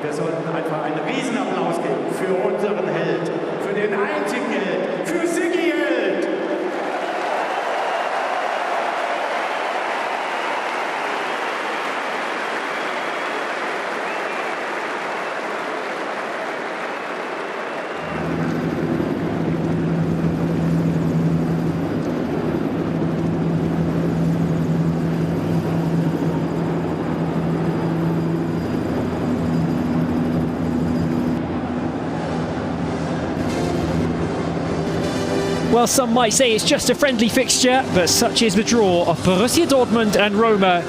Wir sollten einfach einen Riesenapplaus geben für unseren Held, für den einzigen Held, für Sigi Held. Well, some might say it's just a friendly fixture, but such is the draw of Borussia Dortmund and Roma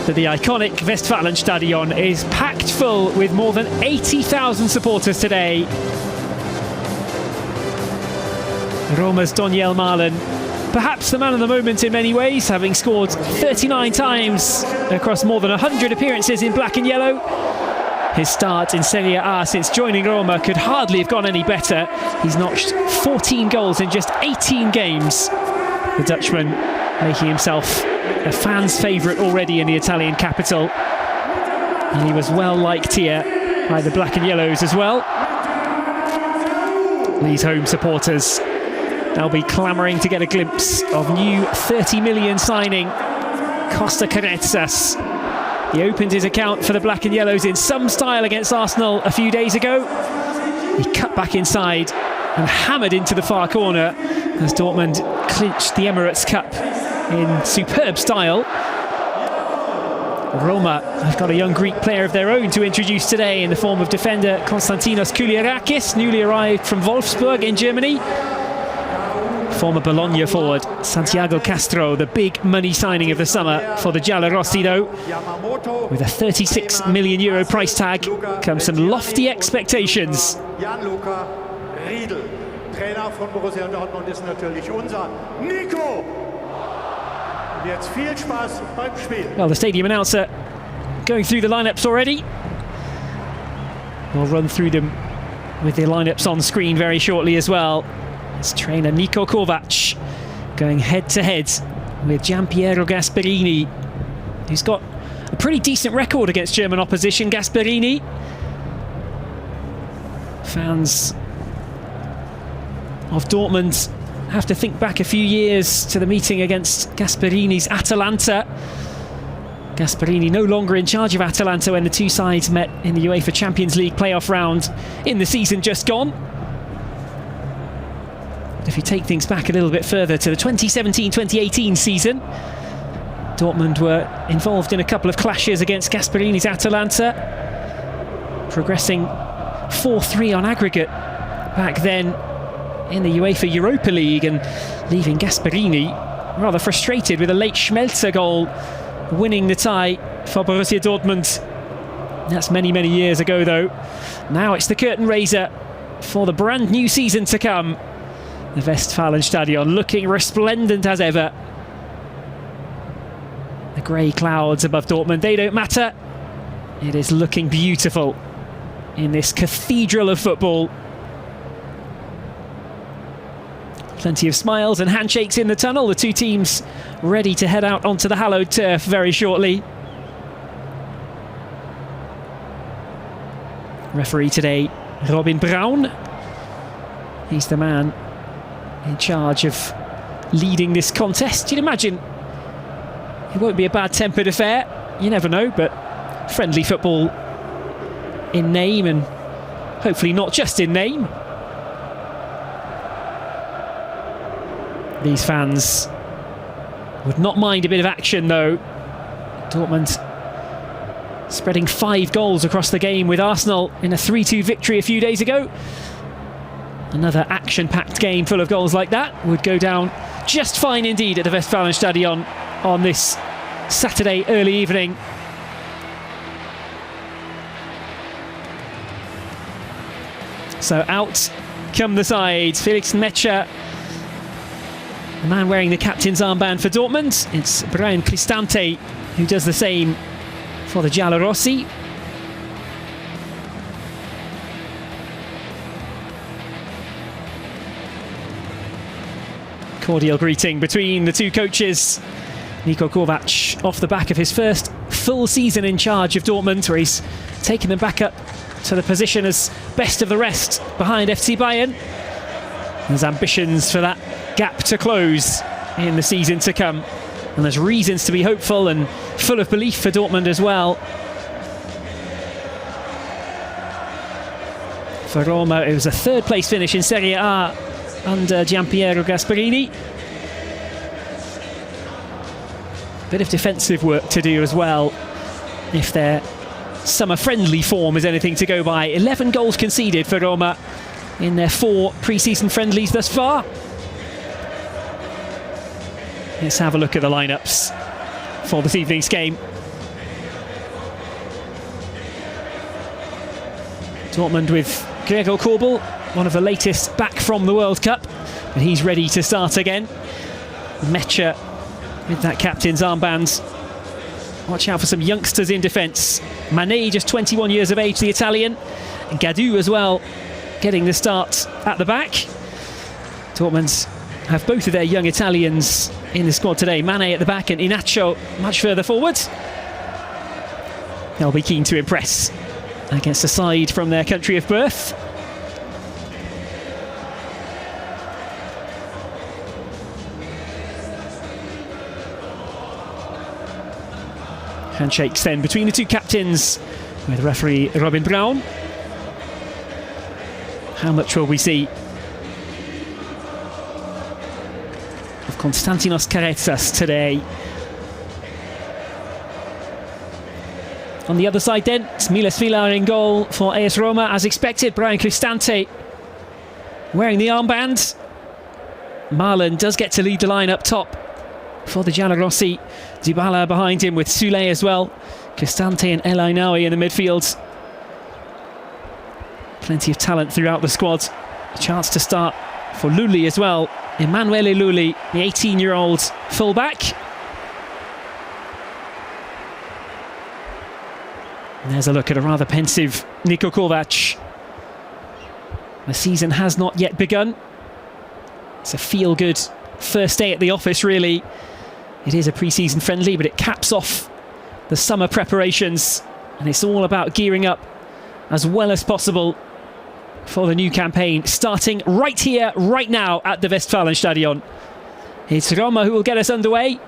that the iconic Westfalenstadion is packed full with more than 80,000 supporters today. Roma's Daniel Malen, perhaps the man of the moment in many ways, having scored 39 times across more than 100 appearances in black and yellow. His start in Serie A since joining Roma could hardly have gone any better. He's notched 14 goals in just 18 games. The Dutchman making himself a fan's favourite already in the Italian capital. And he was well liked here by the black and yellows as well. These home supporters, they'll be clamouring to get a glimpse of new 30 million signing Costa Carretzas. He opened his account for the black and yellows in some style against Arsenal a few days ago. He cut back inside and hammered into the far corner as Dortmund clinched the Emirates Cup in superb style. Roma have got a young Greek player of their own to introduce today in the form of defender Konstantinos Kouliarakis, newly arrived from Wolfsburg in Germany. Former Bologna forward Santiago Castro, the big money signing of the summer for the Giallorossi though. With a €36 million price tag come some lofty expectations. Trainer von Borussia Dortmund ist natürlich unser Nico. Und jetzt viel Spaß beim Spiel. Well, the stadium announcer going through the lineups already. We'll run through them with the lineups on screen very shortly as well. It's trainer Niko Kovac going head-to-head with Gianpiero Gasperini, who's got a pretty decent record against German opposition. Gasperini. Fans of Dortmund have to think back a few years to the meeting against Gasperini's Atalanta. Gasperini no longer in charge of Atalanta when the two sides met in the UEFA Champions League playoff round in the season just gone. If you take things back a little bit further to the 2017-2018 season, Dortmund were involved in a couple of clashes against Gasperini's Atalanta, progressing 4-3 on aggregate back then in the UEFA Europa League, and leaving Gasperini rather frustrated with a late Schmelzer goal winning the tie for Borussia Dortmund. That's many, many years ago though. Now it's the curtain raiser for the brand new season to come. The Westfalenstadion looking resplendent as ever. The grey clouds above Dortmund, they don't matter. It is looking beautiful in this cathedral of football. Plenty of smiles and handshakes in the tunnel. The two teams ready to head out onto the hallowed turf very shortly. Referee today, Robin Braun. He's the man in charge of leading this contest. You'd imagine it won't be a bad-tempered affair. You never know, but friendly football in name, and hopefully not just in name. These fans would not mind a bit of action though. Dortmund spreading 5 goals across the game with Arsenal in a 3-2 victory a few days ago. Another action-packed game full of goals like that would go down just fine indeed at the Westfalenstadion on this Saturday early evening. So out come the sides. Felix Metscher, the man wearing the captain's armband for Dortmund. It's Brian Cristante who does the same for the Giallorossi. Cordial greeting between the two coaches. Niko Kovac off the back of his first full season in charge of Dortmund, where he's taken them back up to the position as best of the rest behind FC Bayern. There's ambitions for that gap to close in the season to come, and there's reasons to be hopeful and full of belief for Dortmund as well. For Roma, it was a third place finish in Serie A under Gianpiero Gasperini. Bit of defensive work to do as well, if their summer friendly form is anything to go by. 11 goals conceded for Roma in their 4 pre-season friendlies thus far. Let's have a look at the lineups for this evening's game. Dortmund with Gregor Kobel, one of the latest back from the World Cup, and he's ready to start again. Mecha with that captain's armband. Watch out for some youngsters in defence. Mané, just 21 years of age, the Italian. And Gadou as well, getting the start at the back. Dortmund have both of their young Italians in the squad today. Mané at the back and Inacho much further forward. They'll be keen to impress against a side from their country of birth. Handshakes then between the two captains with referee Robin Brown. How much will we see of Konstantinos Karetsas today? On the other side then, it's Miles Vilar in goal for AS Roma. As expected, Brian Cristante wearing the armband. Marlon does get to lead the line up top for the Giallorossi. Dybala behind him with Soulé as well. Cristante and El Ainaoui in the midfield. Plenty of talent throughout the squad. A chance to start for Lully as well. Emanuele Lully, the 18-year-old fullback. And there's a look at a rather pensive Niko Kovac. The season has not yet begun. It's a feel-good first day at the office, really. It is a pre-season friendly, but it caps off the summer preparations, and it's all about gearing up as well as possible for the new campaign, starting right here, right now at the Westfalenstadion. It's Roma who will get us underway.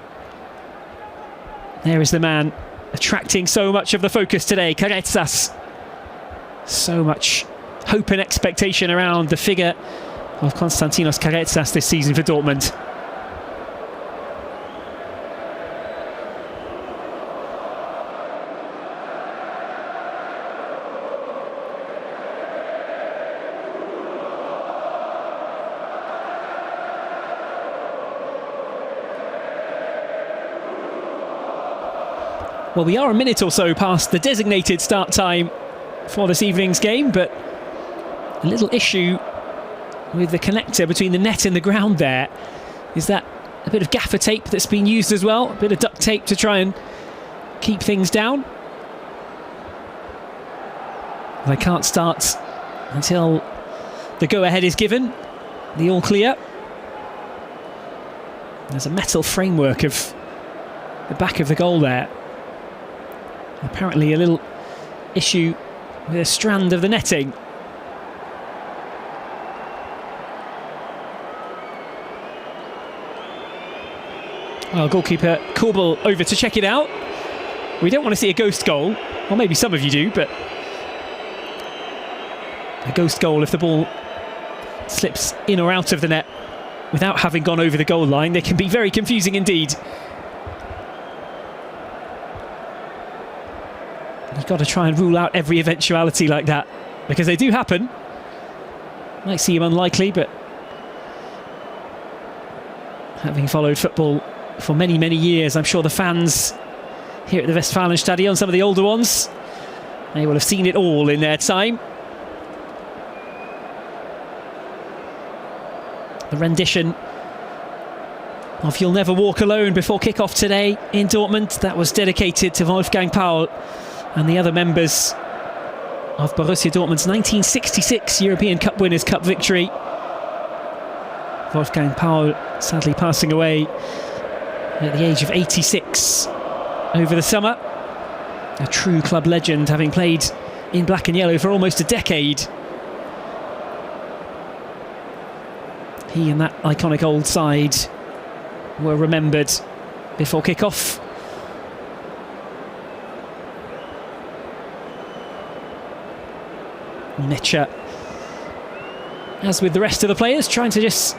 There is the man attracting so much of the focus today, Karetsas. So much hope and expectation around the figure of Konstantinos Karetsas this season for Dortmund. Well, we are a minute or so past the designated start time for this evening's game, but a little issue with the connector between the net and the ground there. Is that a bit of gaffer tape that's been used as well? A bit of duct tape to try and keep things down. They can't start until the go-ahead is given, the all clear. There's a metal framework of the back of the goal there. Apparently a little issue with a strand of the netting. Well, goalkeeper Kobel over to check it out. We don't want to see a ghost goal. Well, maybe some of you do, but a ghost goal if the ball slips in or out of the net without having gone over the goal line. They can be very confusing indeed. You've got to try and rule out every eventuality like that, because they do happen. Might seem unlikely, but having followed football for many, many years, I'm sure the fans here at the Westfalenstadion, some of the older ones, they will have seen it all in their time. The rendition of You'll Never Walk Alone before kick-off today in Dortmund, that was dedicated to Wolfgang Paul and the other members of Borussia Dortmund's 1966 European Cup Winners' Cup victory. Wolfgang Paul sadly passing away at the age of 86 over the summer. A true club legend, having played in black and yellow for almost a decade. He and that iconic old side were remembered before kick-off. Mitchell, as with the rest of the players, trying to just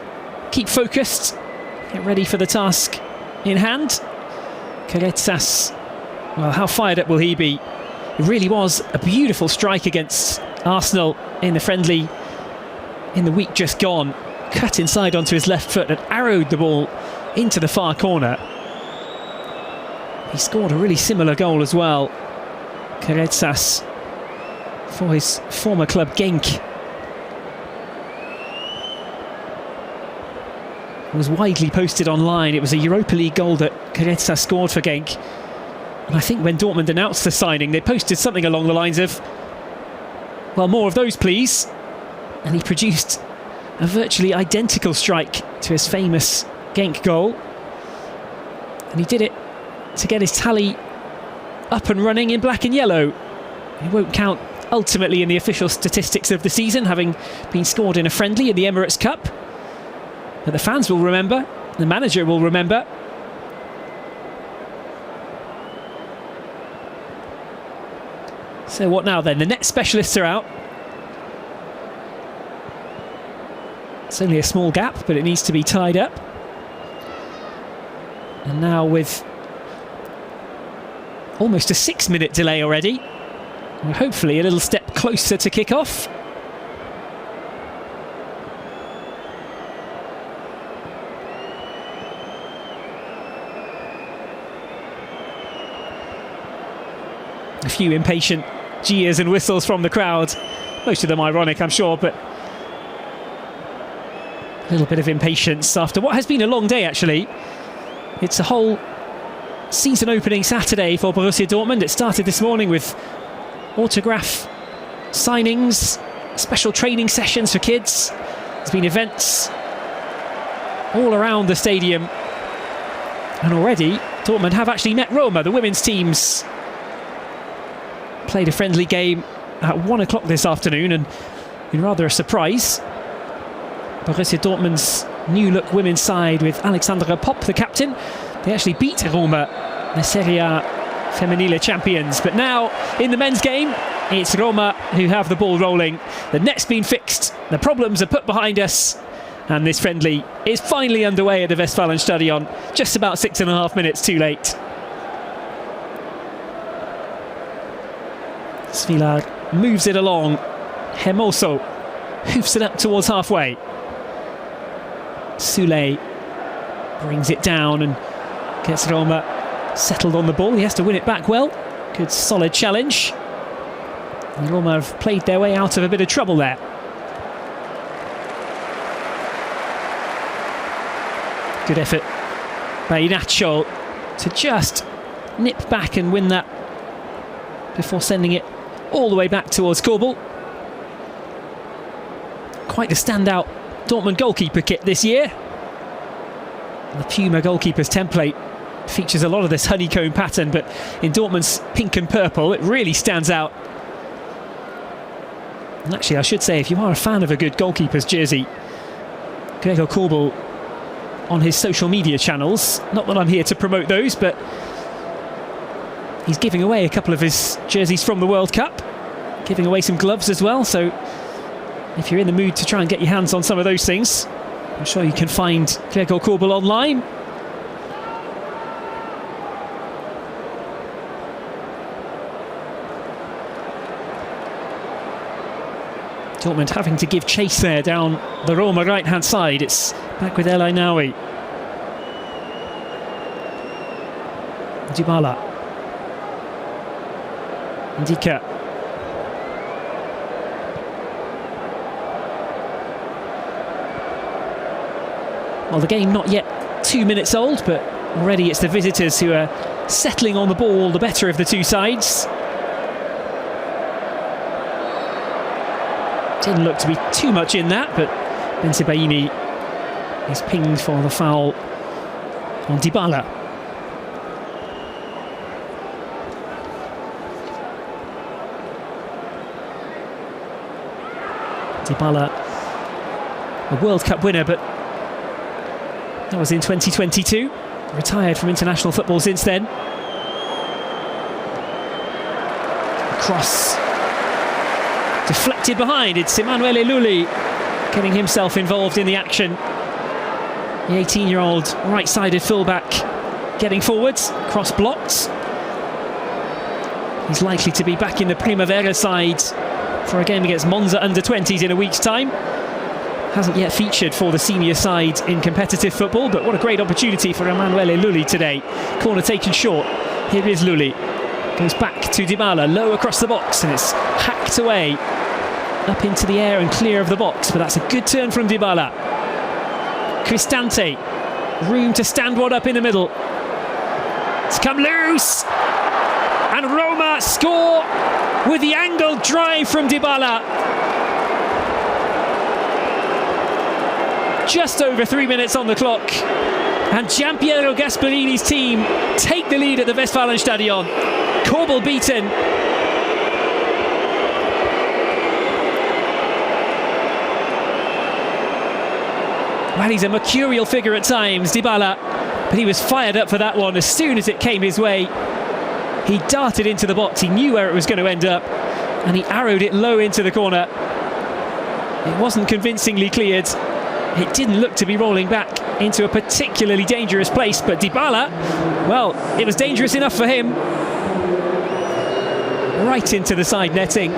keep focused, get ready for the task in hand. Keretsas, well, how fired up will he be? It really was a beautiful strike against Arsenal in the friendly in the week just gone. Cut inside onto his left foot and arrowed the ball into the far corner. He scored a really similar goal as well, Keretsas, for his former club Genk. It was widely posted online. It was a Europa League goal that Keretsas scored for Genk. And I think when Dortmund announced the signing, they posted something along the lines of, well, more of those please. And he produced a virtually identical strike to his famous Genk goal. And he did it to get his tally up and running in black and yellow. It won't count ultimately in the official statistics of the season, having been scored in a friendly in the Emirates Cup. But the fans will remember, the manager will remember. So what now then? The net specialists are out. It's only a small gap, but it needs to be tied up. And now with almost a 6-minute delay already, we're hopefully a little step closer to kick-off. A few impatient jeers and whistles from the crowd, most of them ironic, I'm sure, but a little bit of impatience after what has been a long day, actually. It's a whole season opening Saturday for Borussia Dortmund. It started this morning with autograph signings, special training sessions for kids. There's been events all around the stadium, and already Dortmund have actually met Roma. The women's teams played a friendly game at 1 o'clock this afternoon, and in rather a surprise, Borussia Dortmund's new look women's side with Alexandra Popp, the captain, they actually beat Roma, the Serie A Femminile champions. But now in the men's game, it's Roma who have the ball rolling. The net's been fixed, the problems are put behind us, and this friendly is finally underway at the Westfalenstadion, just about 6.5 minutes too late. Svilar moves it along. Hermoso hoofs it up towards halfway. Sule brings it down and gets Roma settled on the ball. He has to win it back well. Good solid challenge. And Roma have played their way out of a bit of trouble there. Good effort by Inacho to just nip back and win that before sending it all the way back towards Korbel. Quite the standout Dortmund goalkeeper kit this year. The Puma goalkeeper's template features a lot of this honeycomb pattern, but in Dortmund's pink and purple it really stands out. And actually, I should say, if you are a fan of a good goalkeeper's jersey, Gregor Korbel on his social media channels, not that I'm here to promote those, but he's giving away a couple of his jerseys from the World Cup, giving away some gloves as well, so if you're in the mood to try and get your hands on some of those things, I'm sure you can find Gregor Korbel online. Dortmund having to give chase there down the Roma right-hand side. It's back with El Ainaoui. Dybala. Ndika. Well, the game not yet 2 minutes old, but already it's the visitors who are settling on the ball, the better of the two sides. Didn't look to be too much in that, but Bensebaini is pinged for the foul on Dybala. Dybala, a World Cup winner, but that was in 2022. Retired from international football since then. Cross deflected behind. It's Emanuele Lulli getting himself involved in the action. The 18-year-old right-sided fullback getting forwards. Cross blocked. He's likely to be back in the Primavera side for a game against Monza under-20s in a week's time. Hasn't yet featured for the senior side in competitive football, but what a great opportunity for Emanuele Lulli today. Corner taken short. Here is Lulli. Goes back to Dybala, low across the box, and it's hacked away up into the air and clear of the box, but that's a good turn from Dybala. Cristante, room to stand one up in the middle. It's come loose, and Roma score with the angled drive from Dybala. Just over 3 minutes on the clock, and Giampiero Gasparini's team take the lead at the Westfalenstadion. Korbel beaten. Well, he's a mercurial figure at times, Dybala, but he was fired up for that one as soon as it came his way. He darted into the box, he knew where it was going to end up, and he arrowed it low into the corner. It wasn't convincingly cleared. It didn't look to be rolling back into a particularly dangerous place, but Dybala, well, it was dangerous enough for him. Right into the side netting.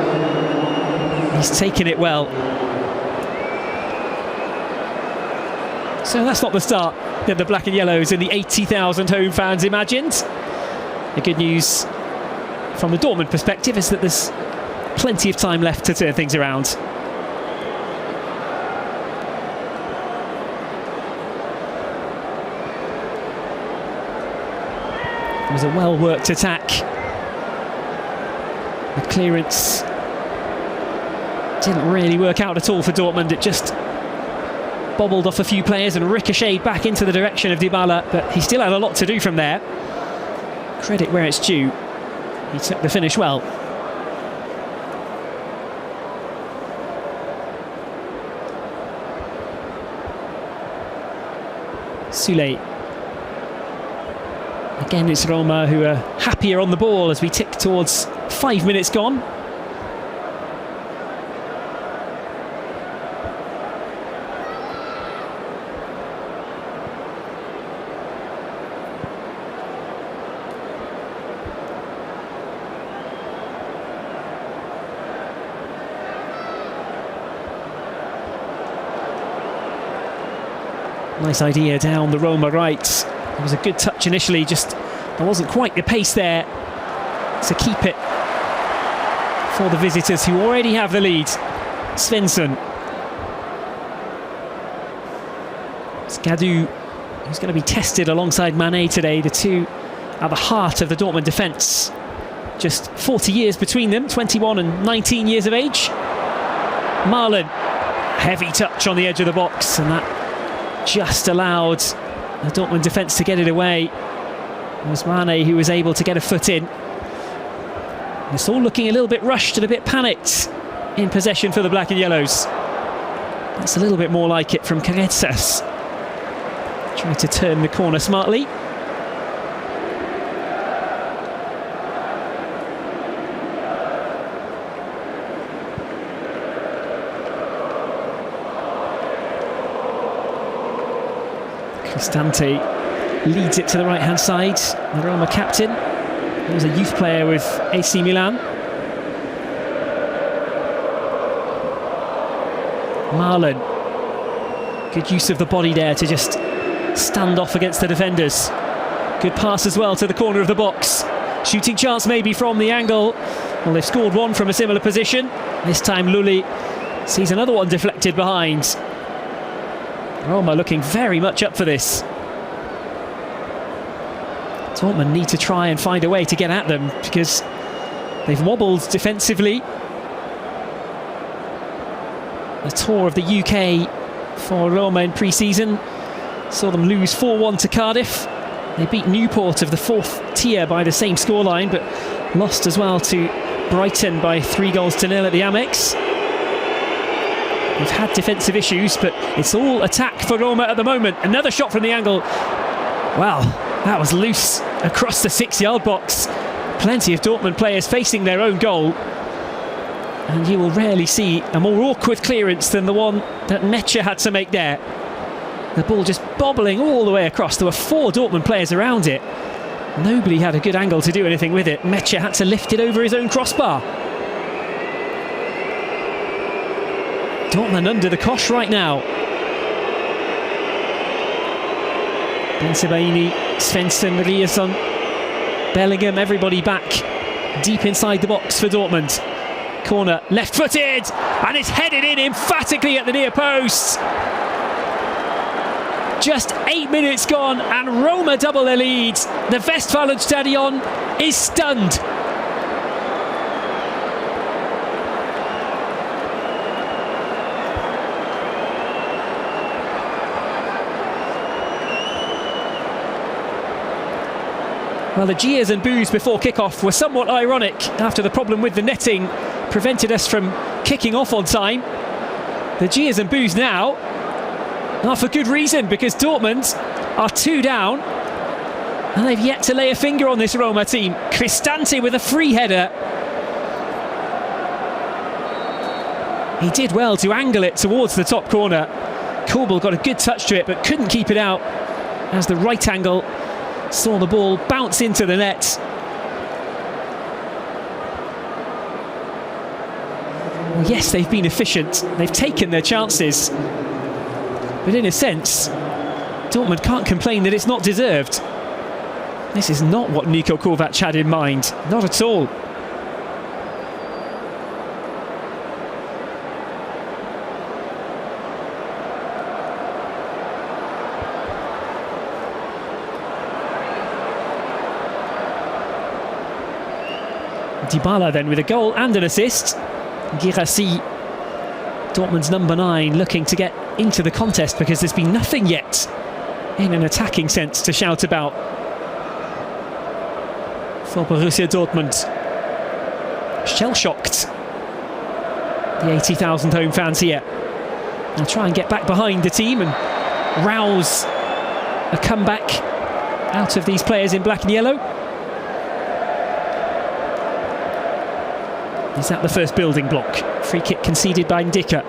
He's taken it well. So that's not the start that the Black and Yellows and the 80,000 home fans imagined. The good news from the Dortmund perspective is that there's plenty of time left to turn things around. It was a well-worked attack. The clearance didn't really work out at all for Dortmund. It just bobbled off a few players and ricocheted back into the direction of Dybala, but he still had a lot to do from there. Credit where it's due. He took the finish well. Sule. Again, it's Roma who are happier on the ball as we tick towards 5 minutes gone. Nice idea down the Roma right. It was a good touch initially, just there wasn't quite the pace there to keep it for the visitors who already have the lead. Svensson. It's Gadu who's going to be tested alongside Mané today. The two at the heart of the Dortmund defence. Just 40 years between them, 21 and 19 years of age. Marlon, heavy touch on the edge of the box, and that just allowed the Dortmund defence to get it away. It was Mané who was able to get a foot in. It's all looking a little bit rushed and a bit panicked in possession for the Black and Yellows. That's a little bit more like it from Carezas. Trying to turn the corner smartly. Cristante leads it to the right-hand side. The Roma captain, he was a youth player with AC Milan. Marlon, good use of the body there to just stand off against the defenders. Good pass as well to the corner of the box. Shooting chance maybe from the angle. Well, they've scored one from a similar position. This time Lulli sees another one deflected behind. Roma looking very much up for this. Dortmund need to try and find a way to get at them because they've wobbled defensively. The tour of the UK for Roma in pre-season saw them lose 4-1 to Cardiff. They beat Newport of the fourth tier by the same scoreline, but lost as well to Brighton by 3-0 at the Amex. We've had defensive issues, but it's all attack for Roma at the moment. Another shot from the angle. Wow, that was loose across the 6-yard box. Plenty of Dortmund players facing their own goal. And you will rarely see a more awkward clearance than the one that Mecha had to make there. The ball just bobbling all the way across. There were 4 Dortmund players around it. Nobody had a good angle to do anything with it. Mecha had to lift it over his own crossbar. Dortmund under the cosh right now. Bensebaini, Svensson, Ryerson, Bellingham, everybody back deep inside the box for Dortmund. Corner, left-footed, and it's headed in emphatically at the near post. Just 8 minutes gone, and Roma double their lead. The Westfalenstadion is stunned. Well, the jeers and boos before kick-off were somewhat ironic after the problem with the netting prevented us from kicking off on time. The jeers and boos now are for good reason, because Dortmund are 2 down and they've yet to lay a finger on this Roma team. Cristante with a free header. He did well to angle it towards the top corner. Korbel got a good touch to it but couldn't keep it out as the right angle saw the ball bounce into the net. Well, yes, they've been efficient. They've taken their chances. But in a sense, Dortmund can't complain that it's not deserved. This is not what Niko Kovac had in mind. Not at all. Dybala then with a goal and an assist. Guirassy, Dortmund's number 9, looking to get into the contest because there's been nothing yet in an attacking sense to shout about for Borussia Dortmund. Shell-shocked, the 80,000 home fans here. They'll try and get back behind the team and rouse a comeback out of these players in black and yellow. Is that the first building block? Free kick conceded by Ndicka.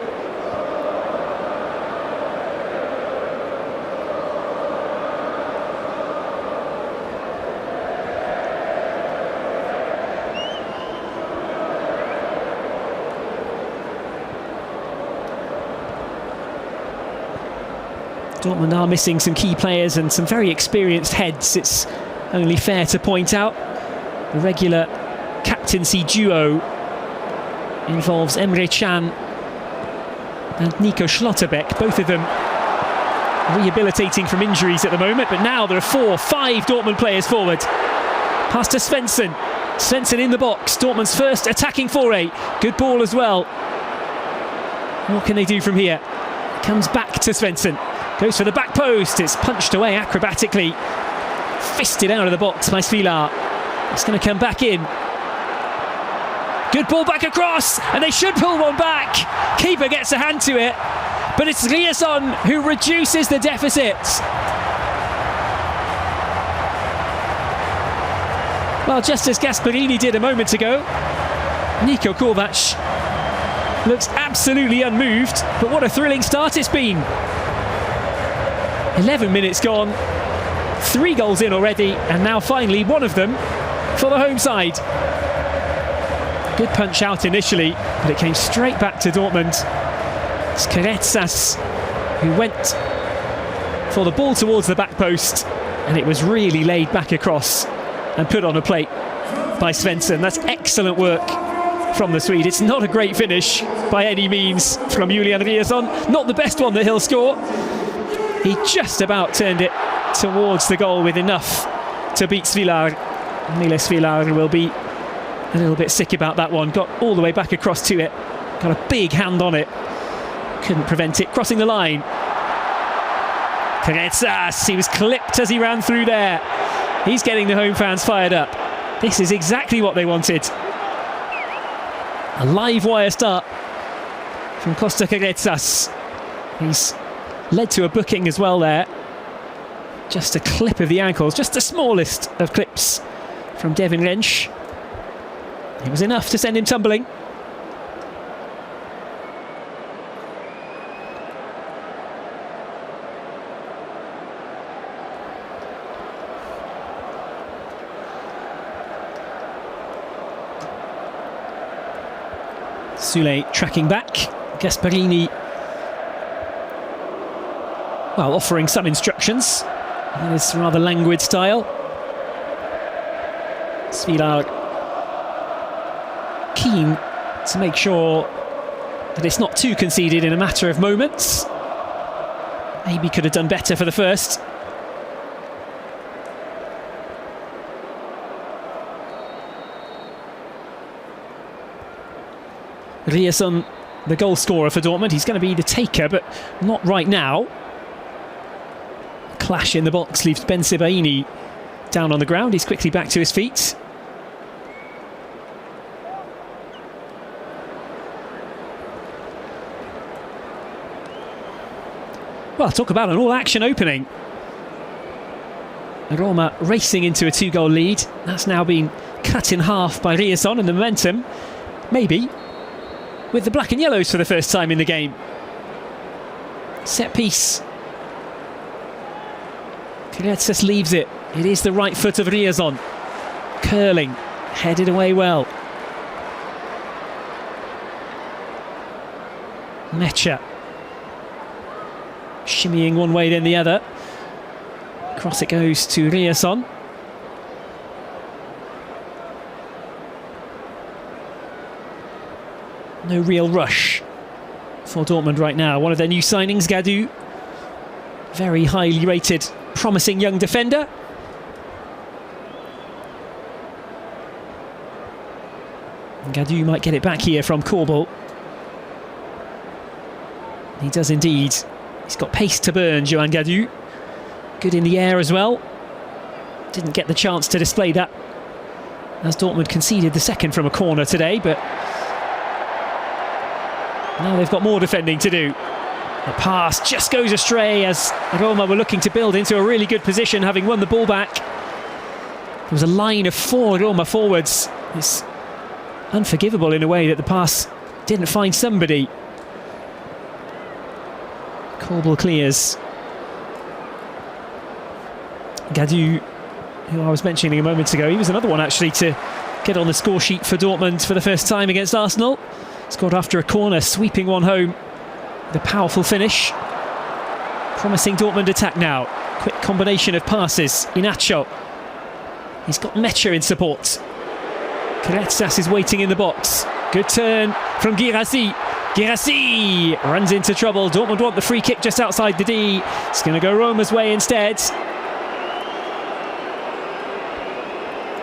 Dortmund are missing some key players and some very experienced heads. It's only fair to point out the regular captaincy duo involves Emre Can and Nico Schlotterbeck, both of them rehabilitating from injuries at the moment, but now there are 5 Dortmund players forward. Pass to Svensson. Svensson in the box, Dortmund's first attacking foray. Good ball as well. What can they do from here? Comes back to Svensson, goes for the back post, it's punched away acrobatically, fisted out of the box by Svilar. It's going to come back in. Good ball back across, and they should pull one back. Keeper gets a hand to it, but it's Ryerson who reduces the deficit. Well, just as Gasperini did a moment ago, Niko Kovac looks absolutely unmoved, but what a thrilling start it's been. 11 minutes gone, 3 goals in already, and now finally one of them for the home side. Good punch out initially, but it came straight back to Dortmund. It's Keretsas who went for the ball towards the back post, and it was really laid back across and put on a plate by Svensson. That's excellent work from the Swede. It's not a great finish by any means from Julian Ryerson. Not the best one that he'll score. He just about turned it towards the goal with enough to beat Svilar. Miles Svilar will be a little bit sick about that one. Got all the way back across to it. Got a big hand on it. Couldn't prevent it. Crossing the line. Keretsas, he was clipped as he ran through there. He's getting the home fans fired up. This is exactly what they wanted. A live wire start from Costa Carezas. He's led to a booking as well there. Just a clip of the ankles, just the smallest of clips from Devin Rensch. It was enough to send him tumbling. Sule tracking back. Gasparini, well, offering some instructions in his rather languid style. Svilar keen to make sure that it's not too conceded in a matter of moments. Maybe could have done better for the first. Ryerson, the goal scorer for Dortmund. He's going to be the taker, but not right now. Clash in the box leaves Ben Sebaini down on the ground. He's quickly back to his feet. Well, talk about an all-action opening. Roma racing into a 2-goal lead. That's now been cut in half by Ryerson, and the momentum, maybe, with the black and yellows for the first time in the game. Set piece. Carezas leaves it. It is the right foot of Ryerson. Curling, headed away well. Mecha. Shimmying one way then the other. Across it goes to Ryerson. No real rush for Dortmund right now. One of their new signings, Gadu. Very highly rated, promising young defender. Gadu might get it back here from Korbel. He does indeed. He's got pace to burn, Johan Gadu. Good in the air as well. Didn't get the chance to display that as Dortmund conceded the second from a corner today, but now they've got more defending to do. The pass just goes astray as Roma were looking to build into a really good position, having won the ball back. There was a line of 4 Roma forwards. It's unforgivable in a way that the pass didn't find somebody. Korbel clears. Gadu, who I was mentioning a moment ago, he was another one actually to get on the score sheet for Dortmund for the first time against Arsenal. Scored after a corner, sweeping one home. The powerful finish. Promising Dortmund attack now. Quick combination of passes. Inacho. He's got Mecha in support. Carezas is waiting in the box. Good turn from Guirassy. Guirassy runs into trouble. Dortmund want the free kick just outside the D. It's going to go Roma's way instead.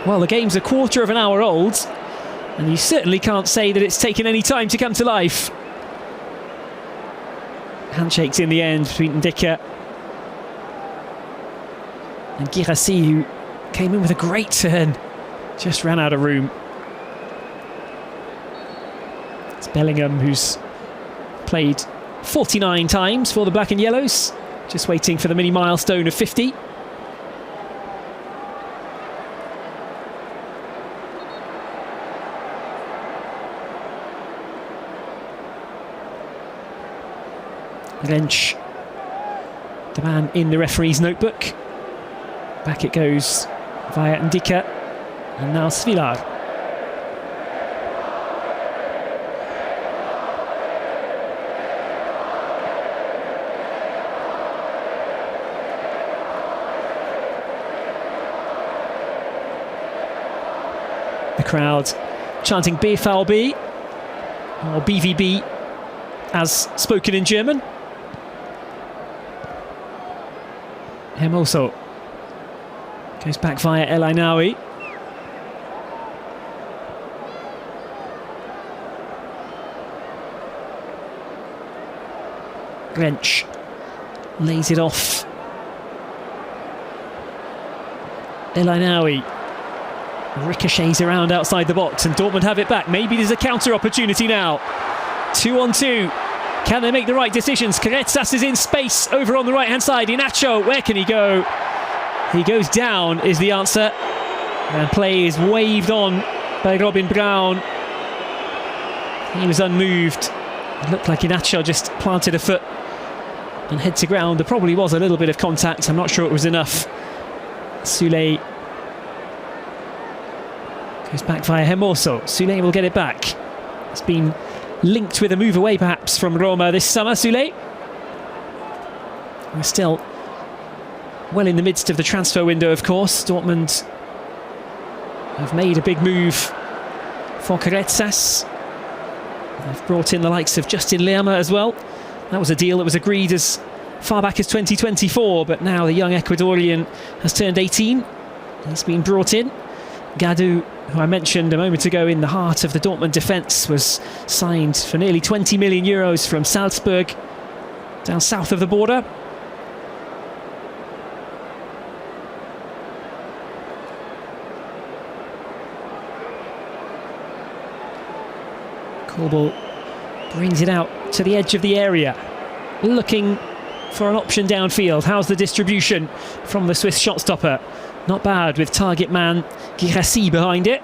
Well, the game's a quarter of an hour old, and you certainly can't say that it's taken any time to come to life. Handshakes in the end between Ndicka and Guirassy, who came in with a great turn. Just ran out of room. It's Bellingham, who's played 49 times for the Black and Yellows, just waiting for the mini milestone of 50. Rensch, the man in the referee's notebook. Back it goes via Ndicka, and now Svilar. The crowd chanting BVB, or BVB as spoken in German. Hermoso goes back via El Ainaoui. Rensch lays it off. El Ainaoui ricochets around outside the box, and Dortmund have it back. Maybe there's a counter opportunity now. 2-on-2. Can they make the right decisions? Carretzas is in space over on the right-hand side. Inacho, where can he go? He goes down, is the answer. And play is waved on by Robin Brown. He was unmoved. It looked like Inacho just planted a foot and head to ground. There probably was a little bit of contact. I'm not sure it was enough. Soulé goes back via Hermoso. Soulé will get it back. It's been linked with a move away perhaps from Roma this summer, Soulé. We're still well in the midst of the transfer window, of course. Dortmund have made a big move for Carretzas. They've brought in the likes of Justin Lerma as well. That was a deal that was agreed as far back as 2024, but now the young Ecuadorian has turned 18. He's been brought in. Gadou, who I mentioned a moment ago in the heart of the Dortmund defence, was signed for nearly 20 million euros from Salzburg, down south of the border. Korbel brings it out to the edge of the area, looking for an option downfield. How's the distribution from the Swiss shot stopper? Not bad, with target man Guirassy behind it.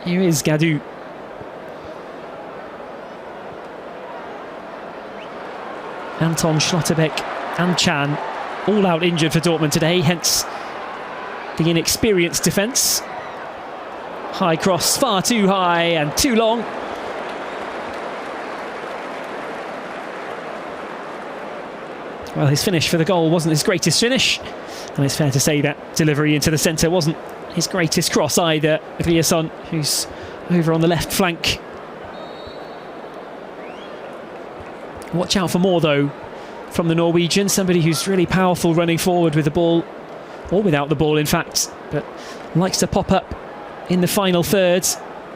Here is Gadou. Anton Schlotterbeck and Chan all out injured for Dortmund today, hence the inexperienced defence. High cross, far too high and too long. Well, his finish for the goal wasn't his greatest finish, and it's fair to say that delivery into the centre wasn't his greatest cross either. Ryerson, who's over on the left flank. Watch out for more, though, from the Norwegian. Somebody who's really powerful running forward with the ball, or without the ball, in fact, but likes to pop up in the final third.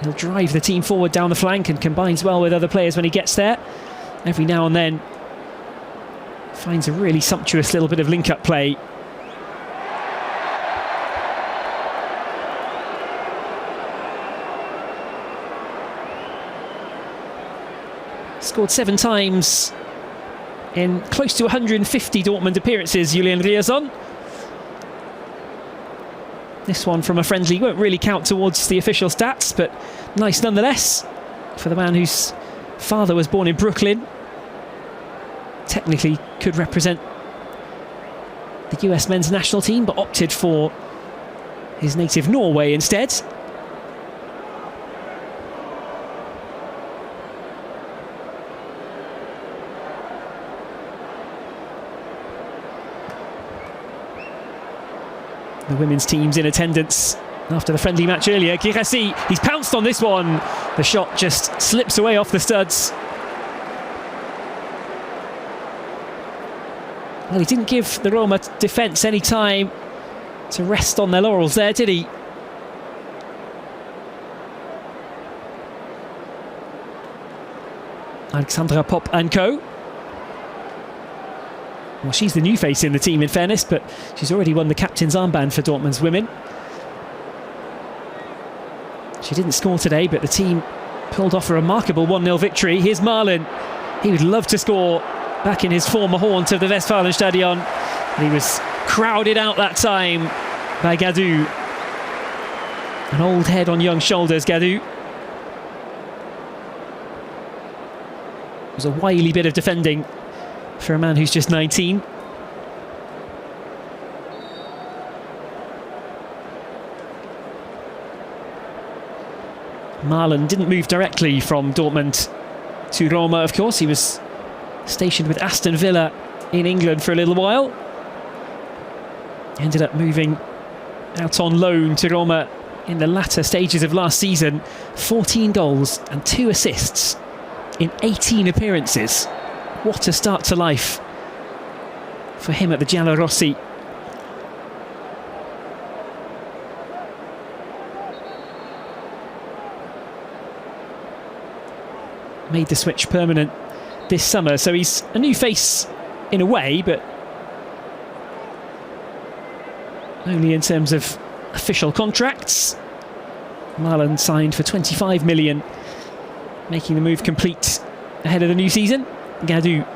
He'll drive the team forward down the flank and combines well with other players when he gets there. Every now and then finds a really sumptuous little bit of link-up play. Scored 7 times in close to 150 Dortmund appearances, Julian Ryerson. This one from a friendly won't really count towards the official stats, but nice nonetheless for the man whose father was born in Brooklyn. Technically could represent the US men's national team, but opted for his native Norway instead. The women's team's in attendance after the friendly match earlier. Guirassy, he's pounced on this one. The shot just slips away off the studs. Well, he didn't give the Roma defence any time to rest on their laurels there, did he? Alexandra Popp and co. Well, she's the new face in the team, in fairness, but she's already won the captain's armband for Dortmund's women. She didn't score today, but the team pulled off a remarkable 1-0 victory. Here's Marlon. He would love to score back in his former haunt of the Westfalenstadion. He was crowded out that time by Gadou. An old head on young shoulders, Gadou. It was a wily bit of defending for a man who's just 19. Marlon didn't move directly from Dortmund to Roma, of course. He was stationed with Aston Villa in England for a little while. Ended up moving out on loan to Roma in the latter stages of last season. 14 goals and 2 assists in 18 appearances. What a start to life for him at the Giallorossi. Made the switch permanent this summer, so he's a new face in a way, but only in terms of official contracts. Marlon signed for 25 million, making the move complete ahead of the new season. Gadou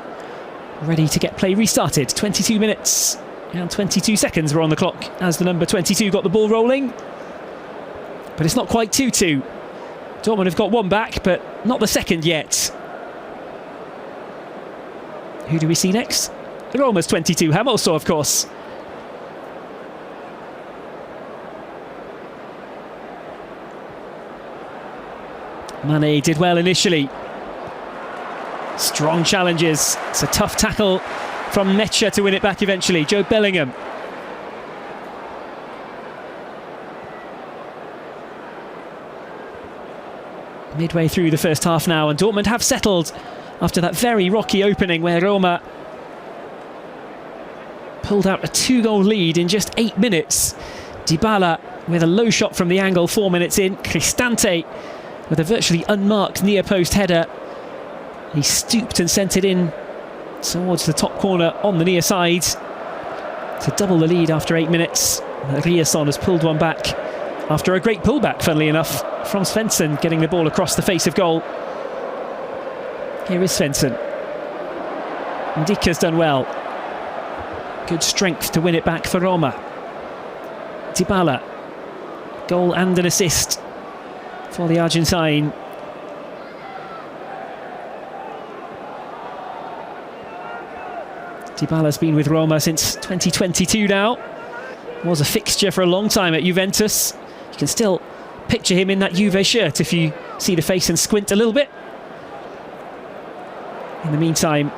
ready to get play restarted. 22 minutes and 22 seconds were on the clock as the number 22 got the ball rolling. But it's not quite 2-2. Dortmund have got one back, but not the second yet. Who do we see next? Roma's 22, Hermoso, of course. Mane did well initially. Strong challenges. It's a tough tackle from Mecha to win it back eventually. Joe Bellingham. Midway through the first half now, and Dortmund have settled after that very rocky opening where Roma pulled out a 2-goal lead in just 8 minutes. Dybala with a low shot from the angle 4 minutes in. Cristante with a virtually unmarked near post header. He stooped and sent it in towards the top corner on the near side to double the lead after 8 minutes. Riasson has pulled one back after a great pullback, funnily enough, from Svensson, getting the ball across the face of goal. Here is Svensson. Ndika's done well. Good strength to win it back for Roma. Dybala, goal and an assist for the Argentine. Dybala's been with Roma since 2022 now. Was a fixture for a long time at Juventus. You can still picture him in that Juve shirt if you see the face and squint a little bit. In the meantime,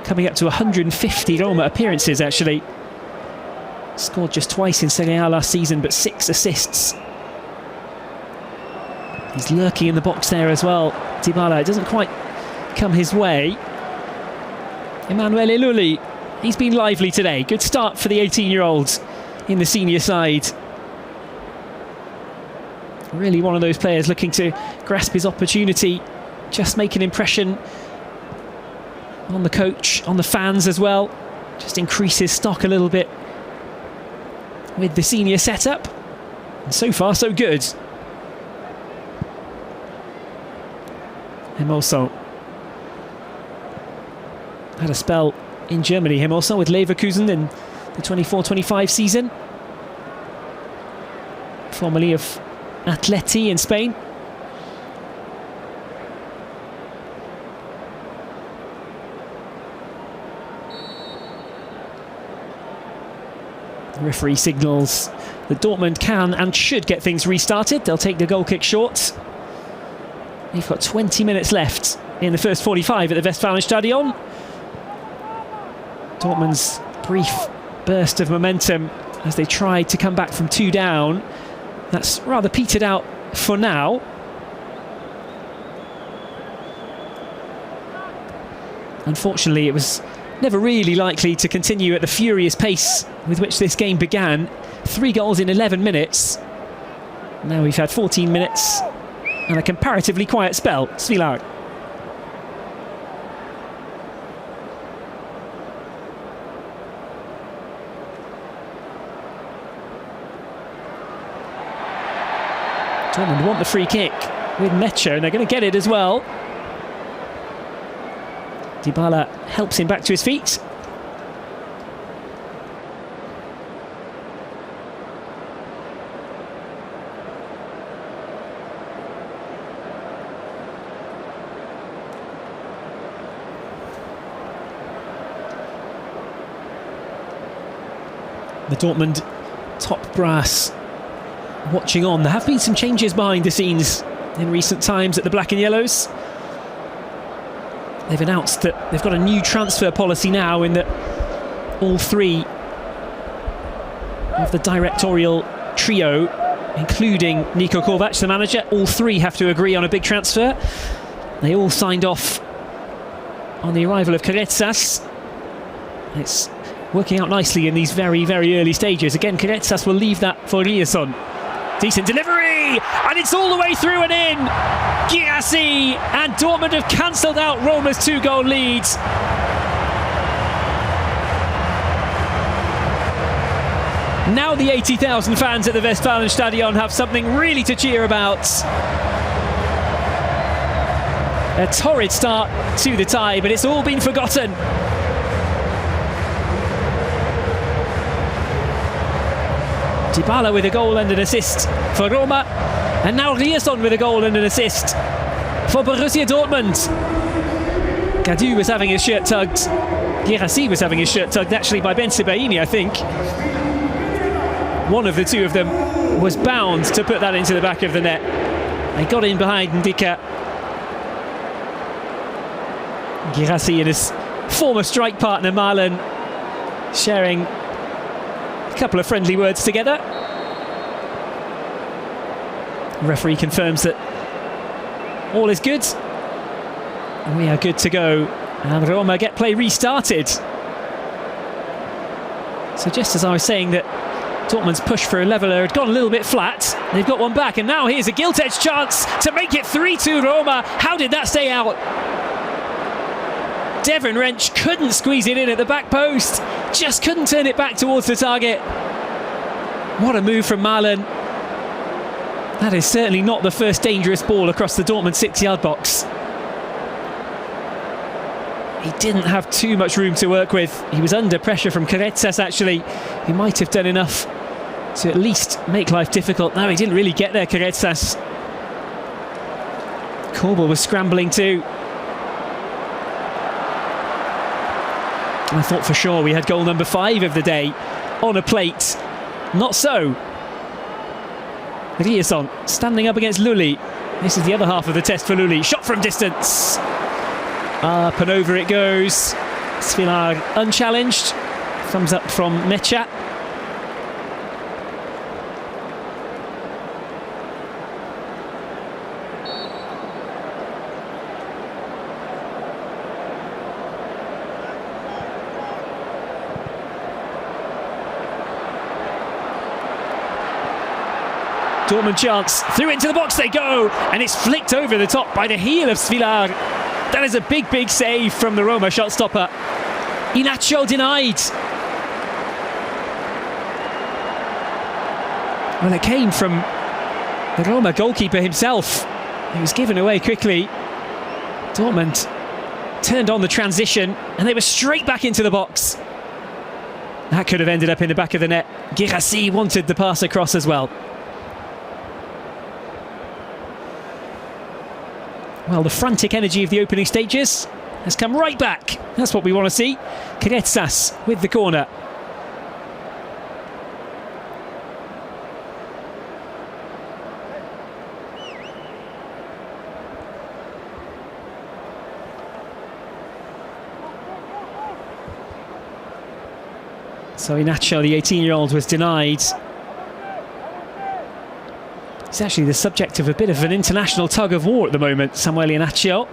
coming up to 150 Roma appearances actually. Scored just twice in Serie A last season, but 6 assists. He's lurking in the box there as well. Dybala, it doesn't quite come his way. Emanuele Lulli, he's been lively today. Good start for the 18-year-olds in the senior side. Really one of those players looking to grasp his opportunity, just make an impression on the coach, on the fans as well. Just increase his stock a little bit with the senior setup. And so far, so good. Hermoso had a spell in Germany, Hermoso, with Leverkusen in the 24-25 season. Formerly of Atleti in Spain. The referee signals that Dortmund can and should get things restarted. They'll take the goal kick short. They've got 20 minutes left in the first 45 at the Westfalenstadion. Dortmund's brief burst of momentum as they tried to come back from 2 down. That's rather petered out for now. Unfortunately, it was never really likely to continue at the furious pace with which this game began. 3 goals in 11 minutes. Now we've had 14 minutes and a comparatively quiet spell. Svilar. Dortmund want the free kick with Mecha, and they're going to get it as well. Dybala helps him back to his feet. The Dortmund top brass watching on. There have been some changes behind the scenes in recent times at the Black and Yellows. They've announced that they've got a new transfer policy now, in that all 3 of the directorial trio, including Niko Kovac, the manager, all 3 have to agree on a big transfer. They all signed off on the arrival of Carezas. It's working out nicely in these very, very early stages. Again, Carezas will leave that for Riasson. Decent delivery, and it's all the way through and in. Guirassy, and Dortmund have cancelled out Roma's 2-goal lead. Now the 80,000 fans at the Westfalenstadion have something really to cheer about. A torrid start to the tie, but it's all been forgotten. Dybala with a goal and an assist for Roma, and now Riasson with a goal and an assist for Borussia Dortmund. Gadu was having his shirt tugged. Guirassy was having his shirt tugged actually by Ben Sebaini, I think. One of the two of them was bound to put that into the back of the net. They got in behind Ndika. Guirassy and his former strike partner Marlon sharing a couple of friendly words together. The referee confirms that all is good. We are good to go, and Roma get play restarted. So just as I was saying that Dortmund's push for a leveller had gone a little bit flat, they've got one back, and now here's a gilt-edged chance to make it 3-2 Roma. How did that stay out? Devon Wrench couldn't squeeze it in at the back post, just couldn't turn it back towards the target. What a move from Marlon. That is certainly not the first dangerous ball across the Dortmund 6-yard box. He didn't have too much room to work with. He was under pressure from Carretzas actually. He might have done enough to at least make life difficult. No, he didn't really get there, Carretzas. Korbel was scrambling too. I thought for sure we had goal number 5 of the day on a plate. Not so. Riasson standing up against Lully. This is the other half of the test for Lully. Shot from distance. Up and over it goes. Svilar unchallenged. Thumbs up from Mecha. Dortmund chance, through into the box they go, and it's flicked over the top by the heel of Svilar. That is a big, big save from the Roma shot stopper. Inacho denied. Well, it came from the Roma goalkeeper himself. He was given away quickly. Dortmund turned on the transition, and they were straight back into the box. That could have ended up in the back of the net. Guirassy wanted the pass across as well. Well, the frantic energy of the opening stages has come right back. That's what we want to see. Carretzas with the corner. So Inacho, the 18-year-old, was denied. He's actually the subject of a bit of an international tug of war at the moment, Samuel Inacho.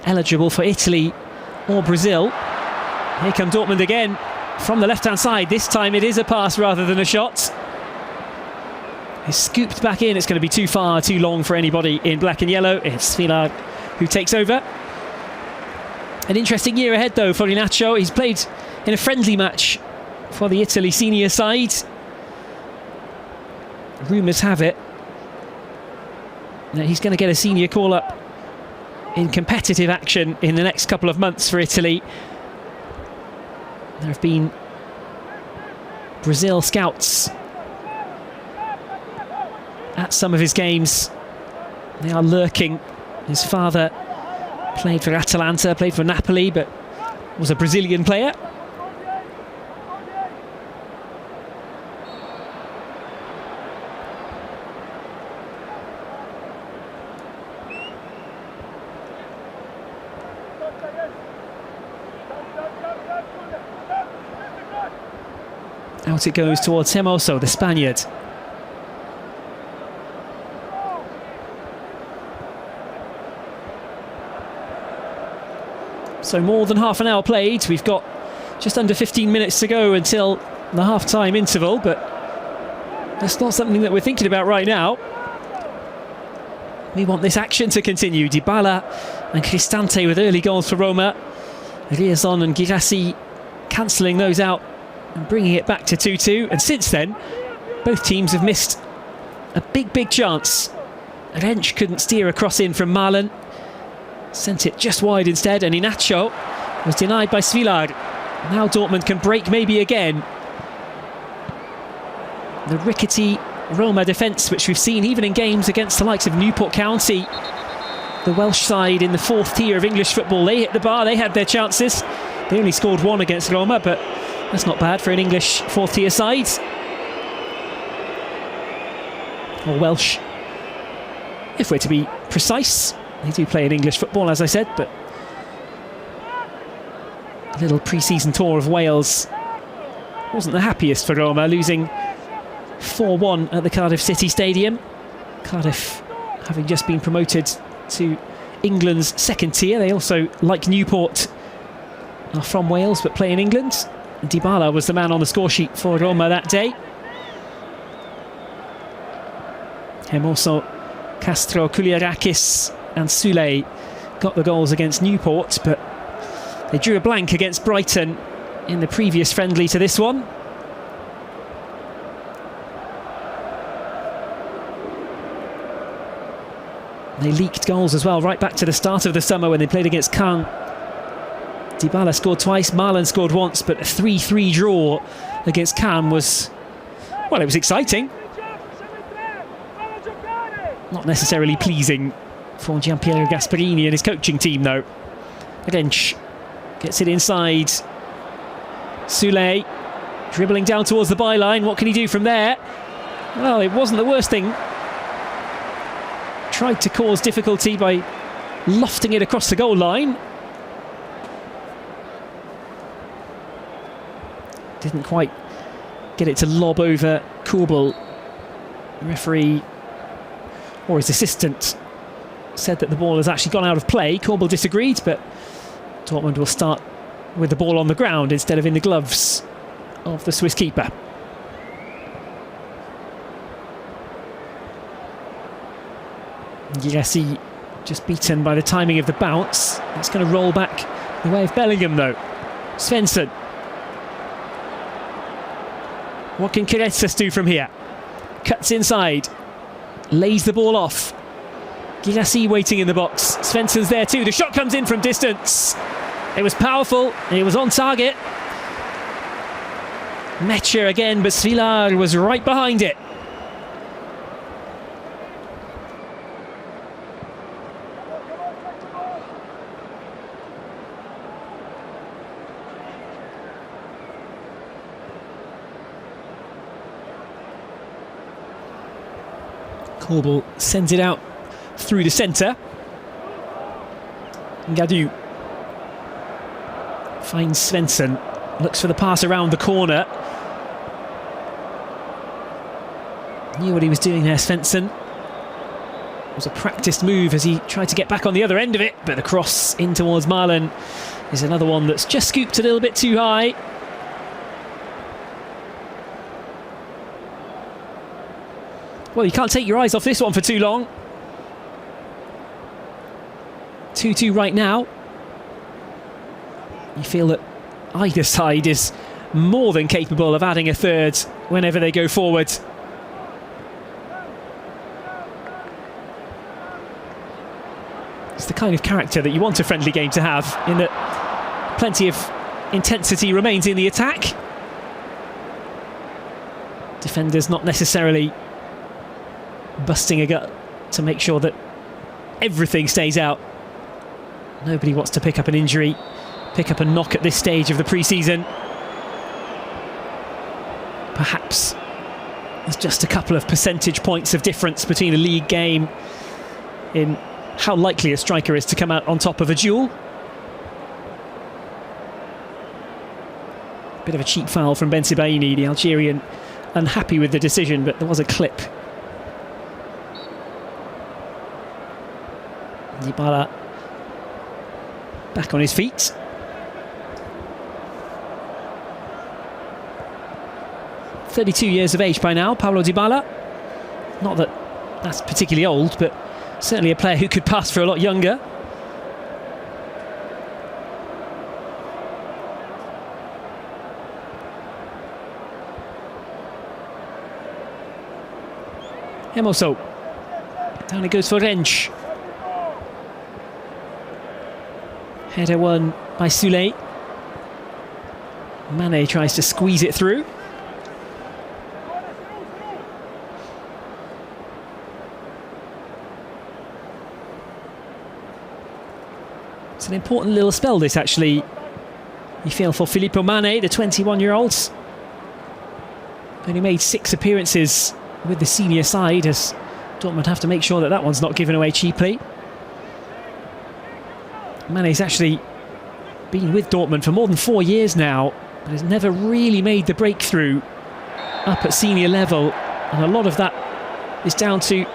Eligible for Italy or Brazil. Here come Dortmund again from the left-hand side. This time it is a pass rather than a shot. It's scooped back in. It's going to be too far, too long for anybody in black and yellow. It's Svilar who takes over. An interesting year ahead though for Inacho. He's played in a friendly match for the Italy senior side. Rumours have it that he's going to get a senior call-up in competitive action in the next couple of months for Italy. There have been Brazil scouts at some of his games. They are lurking. His father played for Atalanta, played for Napoli, but was a Brazilian player. Out it goes towards Hermoso, the Spaniard. So more than half an hour played. We've got just under 15 minutes to go until the half-time interval, but that's not something that we're thinking about right now. We want this action to continue. Dybala and Cristante with early goals for Roma. Riasson and Guirassy cancelling those out and bringing it back to 2-2. And since then, both teams have missed a big, big chance Rensch couldn't steer a cross in from Malen. Sent it just wide instead, and Inacho was denied by Svilar. Now Dortmund can break maybe again. The rickety Roma defence, which we've seen even in games against the likes of Newport County. The Welsh side in the fourth tier of English football, they hit the bar, they had their chances. They only scored one against Roma, but that's not bad for an English fourth tier side. Or Welsh, if we're to be precise. They do play in English football, as I said, but a little pre-season tour of Wales wasn't the happiest for Roma, losing 4-1 at the Cardiff City Stadium. Cardiff having just been promoted to England's second tier. They also, like Newport, are from Wales but play in England. Dybala was the man on the score sheet for Roma that day. Him also Castro, Kouliarakis and Soulé got the goals against Newport, but they drew a blank against Brighton in the previous friendly to this one. They leaked goals as well right back to the start of the summer when they played against Caen. Dybala scored twice, Malen scored once, but a 3-3 draw against Caen was, well, it was exciting. Not necessarily pleasing for Gianpiero Gasperini and his coaching team, though. Rensch gets it inside. Soulé dribbling down towards the byline. What can he do from there? Well, it wasn't the worst thing. Tried to cause difficulty by lofting it across the goal line. Didn't quite get it to lob over Korbel. The referee, or his assistant, said that the ball has actually gone out of play. Korbel disagreed, but Dortmund will start with the ball on the ground instead of in the gloves of the Swiss keeper. Girassi just beaten by the timing of the bounce. It's going to roll back the way of Bellingham, though. Svensson. What can Kiretsas do from here? Cuts inside. Lays the ball off. Girassi waiting in the box. Svensson's there too. The shot comes in from distance. It was powerful. It was on target. Mecha again, but Svilar was right behind it. Korbel sends it out through the centre. Gadu finds Svensson, looks for the pass around the corner. Knew what he was doing there, Svensson. It was a practiced move as he tried to get back on the other end of it, but the cross in towards Malen is another one that's just scooped a little bit too high. Well, you can't take your eyes off this one for too long. 2-2 right now. You feel that either side is more than capable of adding a third whenever they go forward. It's the kind of character that you want a friendly game to have, in that plenty of intensity remains in the attack. Defenders not necessarily busting a gut to make sure that everything stays out. Nobody wants to pick up an injury, pick up a knock at this stage of the pre-season. Perhaps there's just a couple of percentage points of difference between a league game in how likely a striker is to come out on top of a duel. Bit of a cheap foul from Bensebaini, the Algerian, unhappy with the decision, but there was a clip. Dybala back on his feet. "32 years of age by now, Paulo Dybala. Not that that's particularly old, but certainly a player who could pass for a lot younger. Hermoso. Down it goes for Rensch. Header won by Soulé. Mane tries to squeeze it through. It's an important little spell, this, actually. You feel for Filippo Mane, the 21-year-old. Only made 6 appearances with the senior side, as Dortmund have to make sure that that one's not given away cheaply. Mane's actually been with Dortmund for more than 4 years now, but has never really made the breakthrough up at senior level. And a lot of that is down to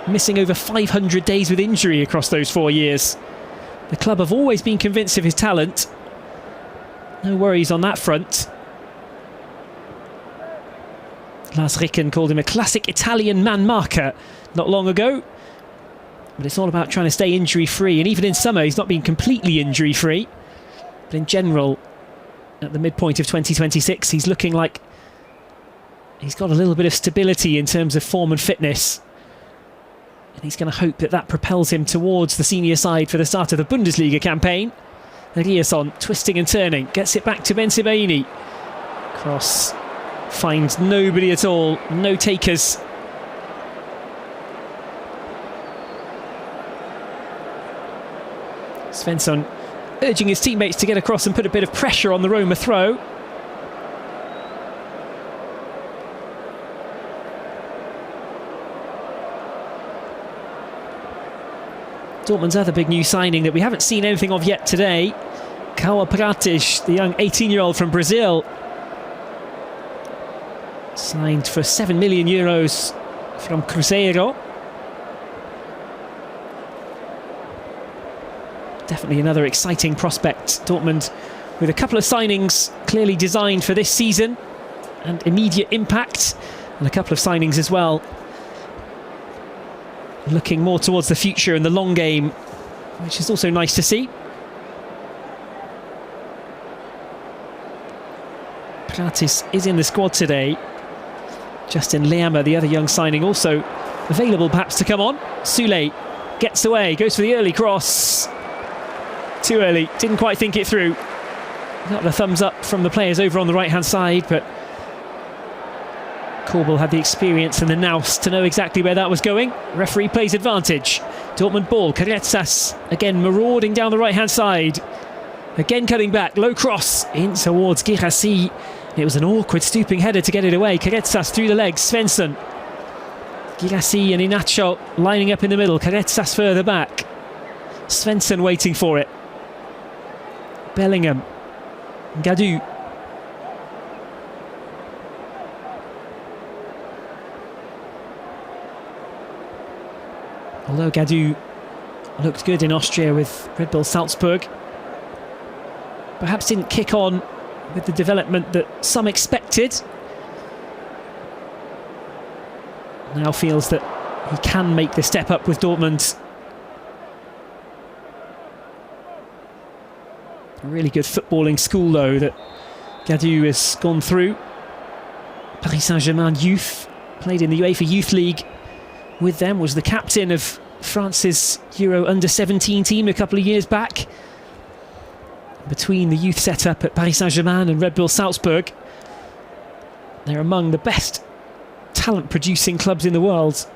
missing over 500 days with injury across those 4 years. The club have always been convinced of his talent. No worries on that front. Lars Ricken called him a classic Italian man marker not long ago. But it's all about trying to stay injury-free. And even in summer, he's not been completely injury-free. But in general, at the midpoint of 2026, he's looking like he's got a little bit of stability in terms of form and fitness. And he's going to hope that that propels him towards the senior side for the start of the Bundesliga campaign. Eliasson twisting and turning, gets it back to Bensebaini. Cross finds nobody at all, no takers. Svensson urging his teammates to get across and put a bit of pressure on the Roma throw. Dortmund's other big new signing that we haven't seen anything of yet today, Kawa Prates, the young 18-year-old from Brazil. Signed for €7 million from Cruzeiro. Definitely another exciting prospect. Dortmund with a couple of signings clearly designed for this season and immediate impact, and a couple of signings as well looking more towards the future and the long game, which is also nice to see. Pratis is in the squad today. Justin Leama, the other young signing, also available perhaps to come on. Soulé gets away, goes for the early cross. Too early, didn't quite think it through. Got the thumbs up from the players over on the right-hand side, but Korbel had the experience and the nous to know exactly where that was going. Referee plays advantage. Dortmund ball, Carezas again marauding down the right-hand side. Again cutting back, low cross in towards Guirassy. It was an awkward stooping header to get it away. Carezas through the legs, Svensson. Guirassy and Inacho lining up in the middle. Carezas further back. Svensson waiting for it. Bellingham. Gadou. Although Gadou looked good in Austria with Red Bull Salzburg, perhaps didn't kick on with the development that some expected. Now feels that he can make the step up with Dortmund. A really good footballing school, though, that Gadou has gone through. Paris Saint-Germain youth, played in the UEFA Youth League with them, was the captain of France's Euro under-17 team a couple of years back. Between the youth setup at Paris Saint-Germain and Red Bull Salzburg, they're among the best talent-producing clubs in the world.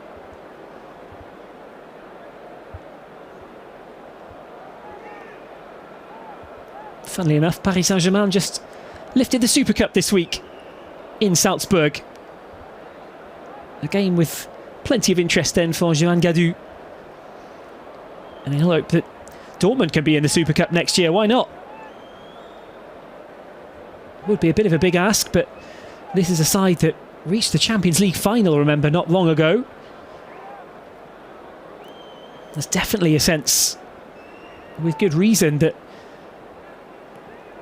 Funnily enough, Paris Saint-Germain just lifted the Super Cup this week in Salzburg. A game with plenty of interest then for Johan Gadou. And he'll hope that Dortmund can be in the Super Cup next year. Why not? Would be a bit of a big ask, but this is a side that reached the Champions League final, remember, not long ago. There's definitely a sense, with good reason, that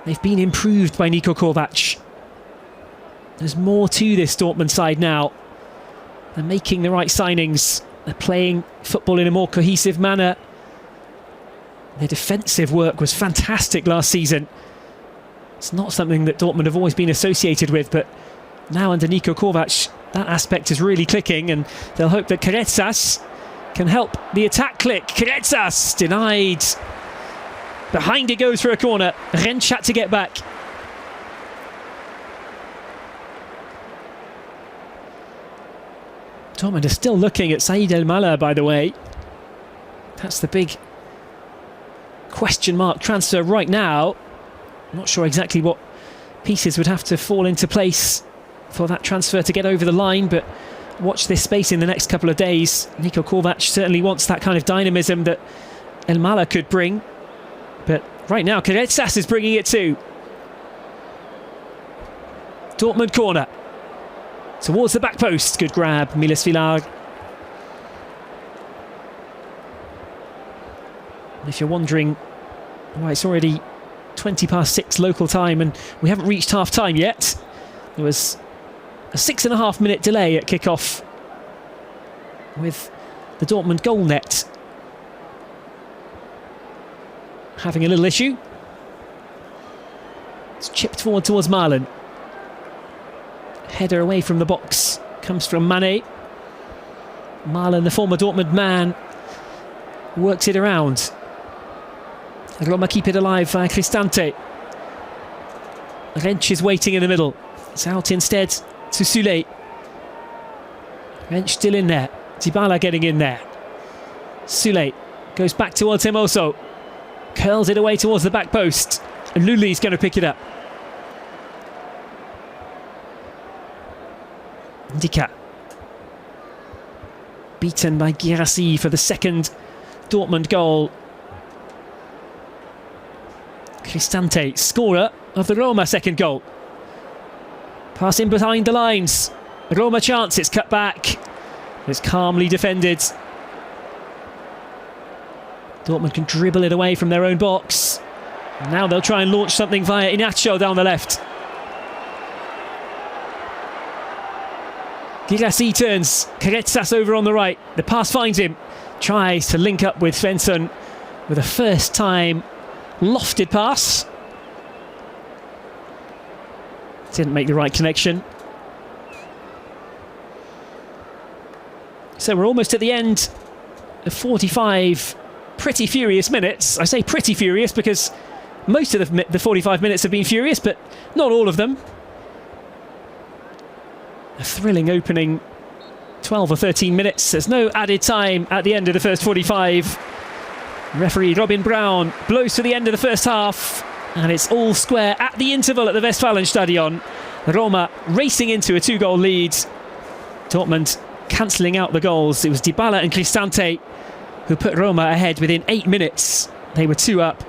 they've been improved by Niko Kovac. There's more to this Dortmund side now. They're making the right signings. They're playing football in a more cohesive manner. Their defensive work was fantastic last season. It's not something that Dortmund have always been associated with, but now under Niko Kovac, that aspect is really clicking, and they'll hope that Carezas can help the attack click. Kretsas denied. Behind it goes for a corner. Rentsch had to get back. Dortmund are still looking at Saïd El-Mala, by the way. That's the big question mark transfer right now. I'm not sure exactly what pieces would have to fall into place for that transfer to get over the line, but watch this space in the next couple of days. Niko Kovac certainly wants that kind of dynamism that El-Mala could bring, but right now Kretsas is bringing it too. Dortmund corner towards the back post. Good grab, Miles Vilar. If you're wondering why it's already 6:20 local time and we haven't reached half time yet, there was a 6.5 minute delay at kickoff with the Dortmund goal net having a little issue. It's chipped forward towards Marlon. Header away from the box comes from Mane. Marlon, the former Dortmund man, works it around. Roma keep it alive via Cristante. Rentsch is waiting in the middle. It's out instead to Sule. Rentsch still in there. Dybala getting in there. Sule goes back towards Hermoso. Curls it away towards the back post. And Luli's going to pick it up. Ndika. Beaten by Guirassy for the second Dortmund goal. Cristante, scorer of the Roma second goal. Pass in behind the lines. Roma chance, it's cut back. It's calmly defended. Dortmund can dribble it away from their own box. Now they'll try and launch something via Inacho down the left. Guirassy turns. Kretsas over on the right. The pass finds him. Tries to link up with Svensson with a first time lofted pass. Didn't make the right connection. So we're almost at the end of 45 pretty furious minutes. I say pretty furious because most of the 45 minutes have been furious, but not all of them. A thrilling opening 12 or 13 minutes. There's no added time at the end of the first 45. Referee Robin Brown blows to the end of the first half, and it's all square at the interval at the Westfalenstadion. Roma racing into a 2-goal lead. Dortmund cancelling out the goals. It was Dybala and Cristante who put Roma ahead within 8 minutes. They were 2 up.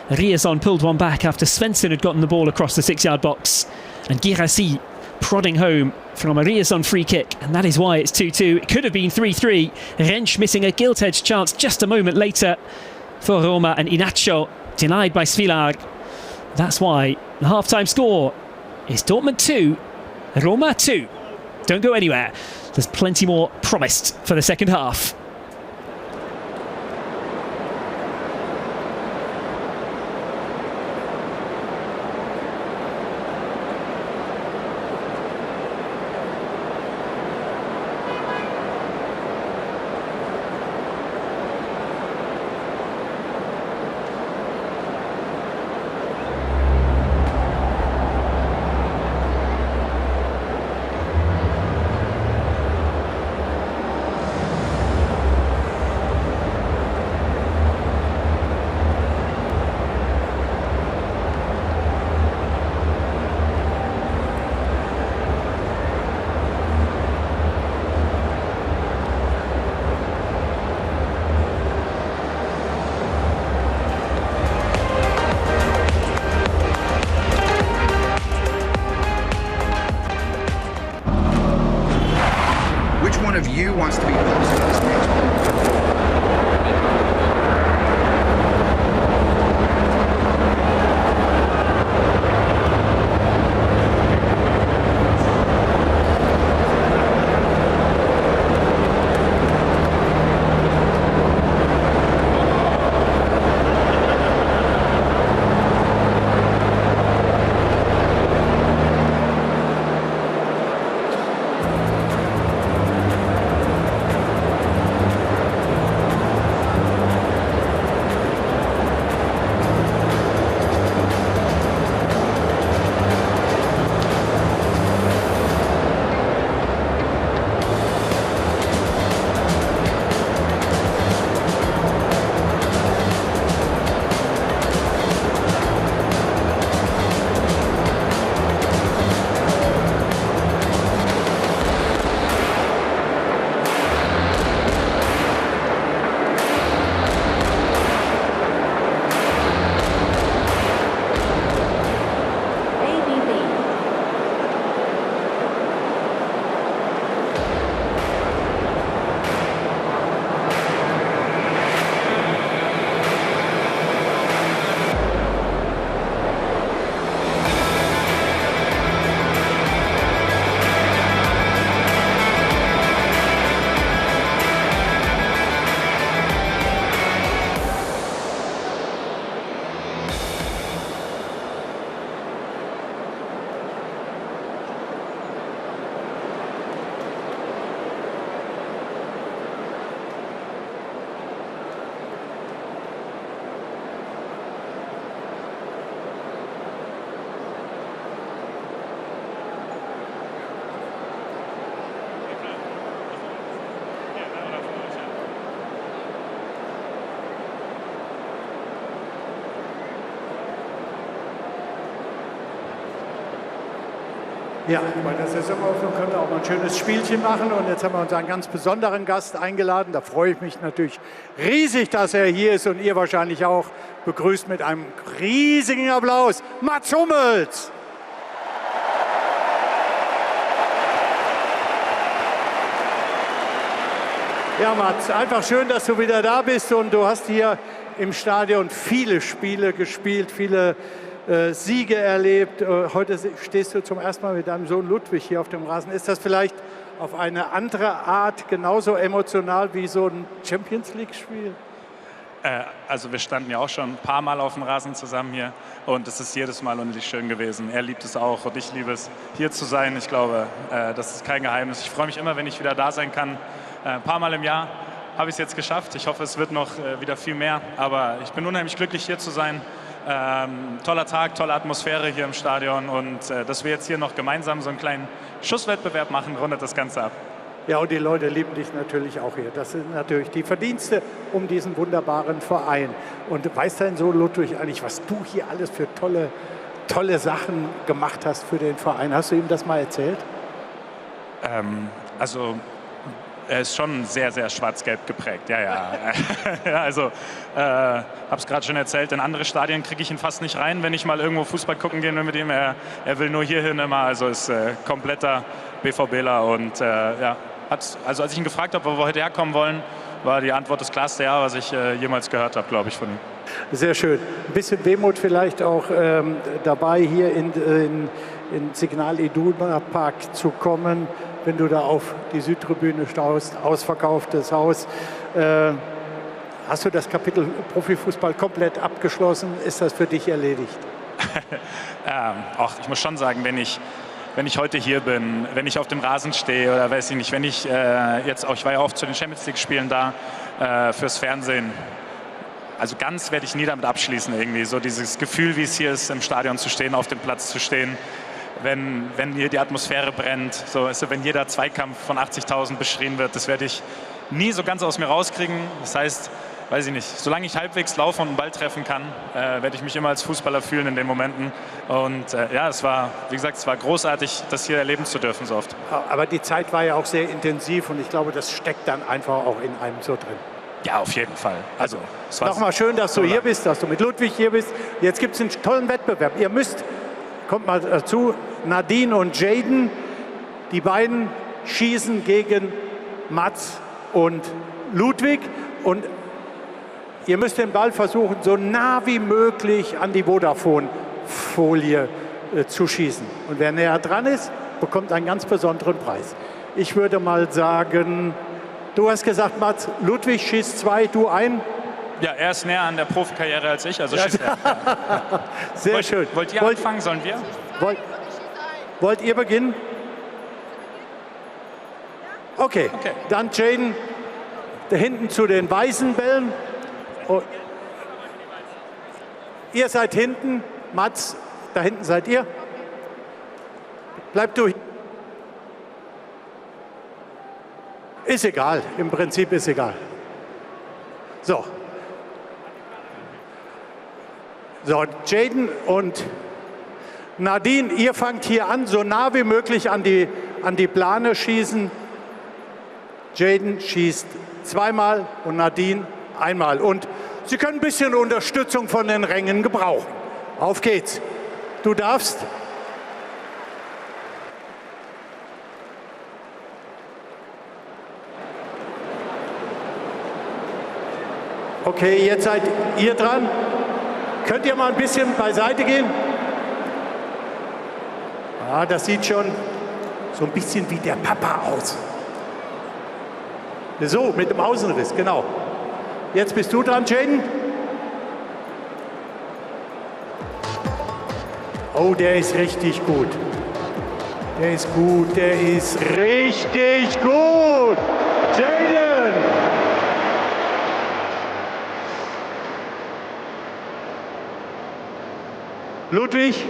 Riazon pulled one back after Svensson had gotten the ball across the 6-yard box, and Guirassy prodding home from a Riazon free kick, and that is why it's 2-2. It could have been 3-3. Rentsch missing a gilt-edged chance just a moment later for Roma, and Inacho denied by Svilar. That's why the half-time score is Dortmund 2, Roma 2. Don't go anywhere. There's plenty more promised for the second half. Ja, bei der Saisoneröffnung können wir auch mal ein schönes Spielchen machen. Und jetzt haben wir uns einen ganz besonderen Gast eingeladen. Da freue ich mich natürlich riesig, dass er hier ist und ihr wahrscheinlich auch. Begrüßt mit einem riesigen Applaus Mats Hummels. Ja, Mats, einfach schön, dass du wieder da bist. Und du hast hier im Stadion viele Spiele gespielt, viele Siege erlebt. Heute stehst du zum ersten Mal mit deinem Sohn Ludwig hier auf dem Rasen. Ist das vielleicht auf eine andere Art genauso emotional wie so ein Champions-League-Spiel? Also wir standen ja auch schon ein paar Mal auf dem Rasen zusammen hier und es ist jedes Mal unendlich schön gewesen. Er liebt es auch und ich liebe es, hier zu sein. Ich glaube, das ist kein Geheimnis. Ich freue mich immer, wenn ich wieder da sein kann. Ein paar Mal im Jahr habe ich es jetzt geschafft. Ich hoffe, es wird noch wieder viel mehr. Aber ich bin unheimlich glücklich, hier zu sein. Toller Tag, tolle Atmosphäre hier im Stadion und dass wir jetzt hier noch gemeinsam so einen kleinen Schusswettbewerb machen, rundet das Ganze ab. Ja, und die Leute lieben dich natürlich auch hier. Das sind natürlich die Verdienste um diesen wunderbaren Verein. Und weiß dein Sohn Ludwig eigentlich, was du hier alles für tolle Sachen gemacht hast für den Verein? Hast du ihm das mal erzählt? Also er ist schon sehr, sehr schwarz-gelb geprägt, ja. Ja, also, habe es gerade schon erzählt, in andere Stadien kriege ich ihn fast nicht rein, wenn ich mal irgendwo Fußball gucken gehe mit ihm. Er will nur hierhin immer, also ist kompletter BVBler und ja. Also als ich ihn gefragt habe, wo wir heute herkommen wollen, war die Antwort das klarste Ja, was ich jemals gehört habe, glaube ich, von ihm. Sehr schön. Ein bisschen Wehmut vielleicht auch dabei, hier in Signal Iduna Park zu kommen, wenn du da auf die Südtribüne staust, ausverkauftes Haus. Hast du das Kapitel Profifußball komplett abgeschlossen? Ist das für dich erledigt? Ich muss schon sagen, wenn ich heute hier bin, wenn ich auf dem Rasen stehe oder weiß ich nicht, wenn ich jetzt auch, ich war ja auch zu den Champions League Spielen da fürs Fernsehen. Also ganz werde ich nie damit abschließen irgendwie. So dieses Gefühl, wie es hier ist, im Stadion zu stehen, auf dem Platz zu stehen. Wenn hier die Atmosphäre brennt, so, also wenn jeder Zweikampf von 80.000 beschrien wird, das werde ich nie so ganz aus mir rauskriegen. Das heißt, weiß ich nicht, solange ich halbwegs laufen und einen Ball treffen kann, werde ich mich immer als Fußballer fühlen in den Momenten. Und ja, es war, wie gesagt, es war großartig, das hier erleben zu dürfen so oft. Aber die Zeit war ja auch sehr intensiv und ich glaube, das steckt dann einfach auch in einem so drin. Ja, auf jeden Fall. Also, nochmal schön, dass du hier bist, dass du mit Ludwig hier bist. Jetzt gibt es einen tollen Wettbewerb. Ihr müsst, kommt mal dazu, Nadine und Jaden, die beiden schießen gegen Mats und Ludwig und ihr müsst den Ball versuchen, so nah wie möglich an die Vodafone-Folie zu schießen. Und wer näher dran ist, bekommt einen ganz besonderen Preis. Ich würde mal sagen, du hast gesagt, Mats, Ludwig schießt 2, du ein. Ja, er ist näher an der Profikarriere als ich, also schießt er. Sehr schön. Wollt ihr anfangen, sollen wir? Wollt ihr beginnen? Okay, dann Jaden, da hinten zu den weißen Bällen. Oh. Ihr seid hinten, Mats, da hinten seid ihr. Bleib du. Ist egal, im Prinzip ist egal. So, Jaden und Nadine, ihr fangt hier an, so nah wie möglich an die Plane schießen. Jaden schießt 2-mal und Nadine 1-mal. Und Sie können ein bisschen Unterstützung von den Rängen gebrauchen. Auf geht's. Du darfst. Okay, jetzt seid ihr dran. Könnt ihr mal ein bisschen beiseite gehen? Ah, das sieht schon so ein bisschen wie der Papa aus. So, mit dem Außenriss, genau. Jetzt bist du dran, Jaden. Oh, der ist richtig gut. Der ist gut, der ist richtig gut. Jaden! Ludwig?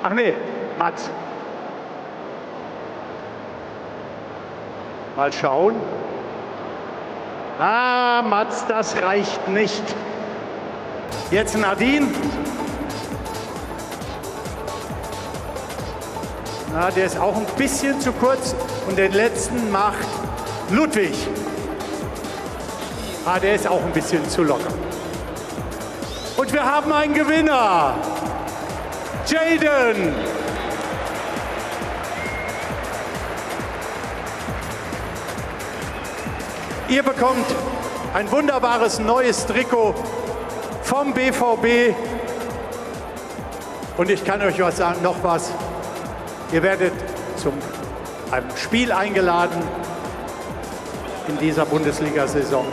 Ach nee, Mats. Mal schauen. Ah, Mats, das reicht nicht. Jetzt Nadine. Na, der ist auch ein bisschen zu kurz und den letzten macht Ludwig. Ah, der ist auch ein bisschen zu locker. Und wir haben einen Gewinner. Jaden. Ihr bekommt ein wunderbares neues Trikot vom BVB. Und ich kann euch was sagen, noch was. Ihr werdet zu einem Spiel eingeladen in dieser Bundesliga-Saison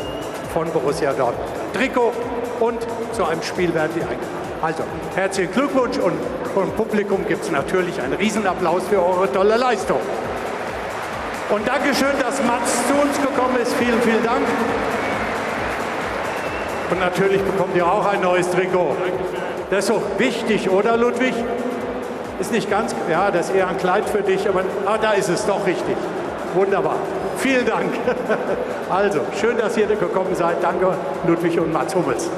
von Borussia Dortmund. Trikot und zu einem Spiel werden die eingeladen. Also, herzlichen Glückwunsch und vom Publikum gibt es natürlich einen Riesenapplaus für eure tolle Leistung. Und Dankeschön, dass Mats zu uns gekommen ist. Vielen, vielen Dank. Und natürlich bekommt ihr auch ein neues Trikot. Das ist doch wichtig, oder Ludwig? Ist nicht ganz, ja, das ist eher ein Kleid für dich, aber da ist es doch richtig. Wunderbar. Vielen Dank. Also, schön, dass ihr gekommen seid. Danke, Ludwig und Mats Hummels.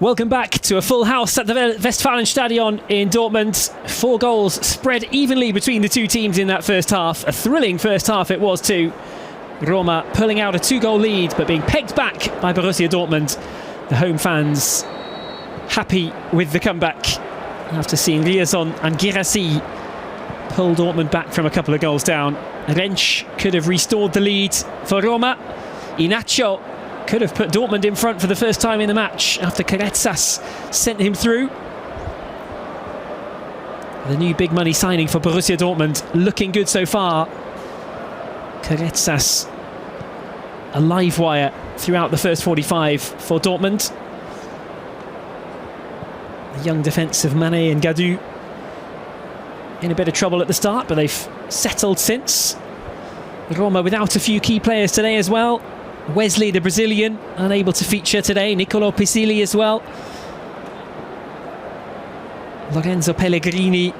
Welcome back to a full house at the Westfalenstadion in Dortmund. 4 goals spread evenly between the two teams in that first half. A thrilling first half it was too. Roma pulling out a 2-goal lead but being pegged back by Borussia Dortmund. The home fans happy with the comeback after seeing Liaison and Guirassy pull Dortmund back from a couple of goals down. Rensch could have restored the lead for Roma. Inacho could have put Dortmund in front for the first time in the match after Carezas sent him through. The new big money signing for Borussia Dortmund looking good so far. Carezas a live wire throughout the first 45 for Dortmund. The young defence of Mané and Gadou in a bit of trouble at the start, but they've settled since. Roma without a few key players today as well. Wesley, the Brazilian, unable to feature today. Niccolò Pisili as well. Lorenzo Pellegrini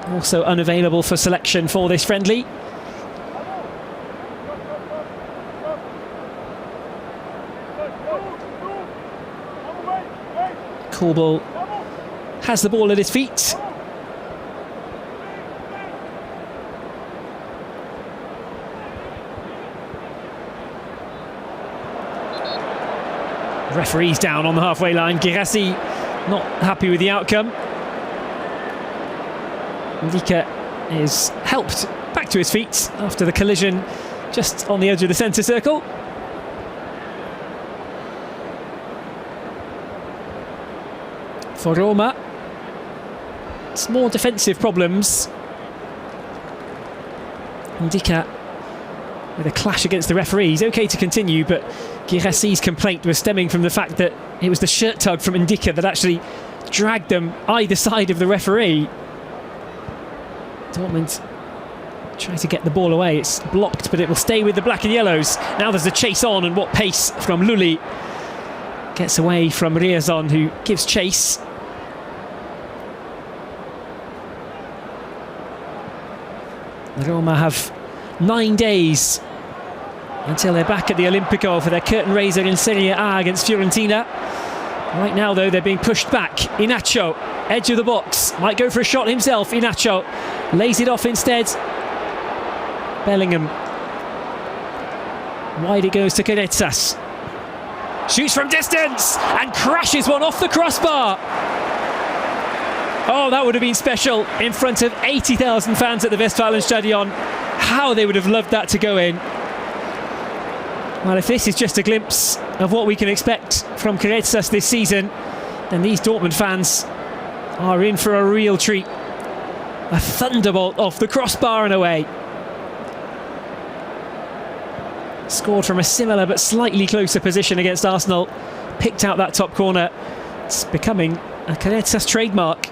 also unavailable for selection for this friendly. Korbel has the ball at his feet. Referee's down on the halfway line. Guirassy not happy with the outcome. Ndika is helped back to his feet after the collision just on the edge of the centre circle. For Roma, it's more defensive problems. Ndika with a clash against the referee. He's okay to continue, but Guirassy's complaint was stemming from the fact that it was the shirt tug from Ndika that actually dragged them either side of the referee. Dortmund try to get the ball away. It's blocked, but it will stay with the black and yellows. Now there's a chase on, and what pace from Lully. Gets away from Riazon, who gives chase. Roma have 9 days until they're back at the Olimpico for their curtain raiser in Serie A against Fiorentina. Right now, though, they're being pushed back. Inacho, edge of the box, might go for a shot himself. Inacho lays it off instead. Bellingham. Wide it goes to Carezas. Shoots from distance and crashes one off the crossbar. Oh, that would have been special in front of 80,000 fans at the Westfalenstadion. How they would have loved that to go in. Well, if this is just a glimpse of what we can expect from Carezas this season, then these Dortmund fans are in for a real treat. A thunderbolt off the crossbar and away. Scored from a similar but slightly closer position against Arsenal. Picked out that top corner. It's becoming a Carezas trademark.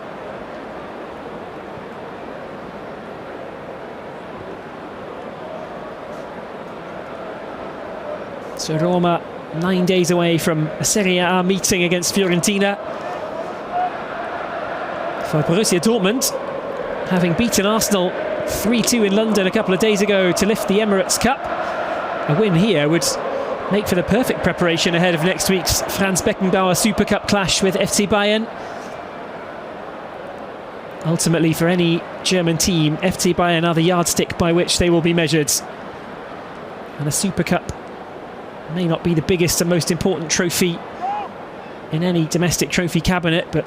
So Roma 9 days away from a Serie A meeting against Fiorentina. For Borussia Dortmund, having beaten Arsenal 3-2 in London a couple of days ago to lift the Emirates Cup, a win here would make for the perfect preparation ahead of next week's Franz Beckenbauer Super Cup clash with FC Bayern. Ultimately, for any German team, FC Bayern are the yardstick by which they will be measured. And a Super Cup may not be the biggest and most important trophy in any domestic trophy cabinet, but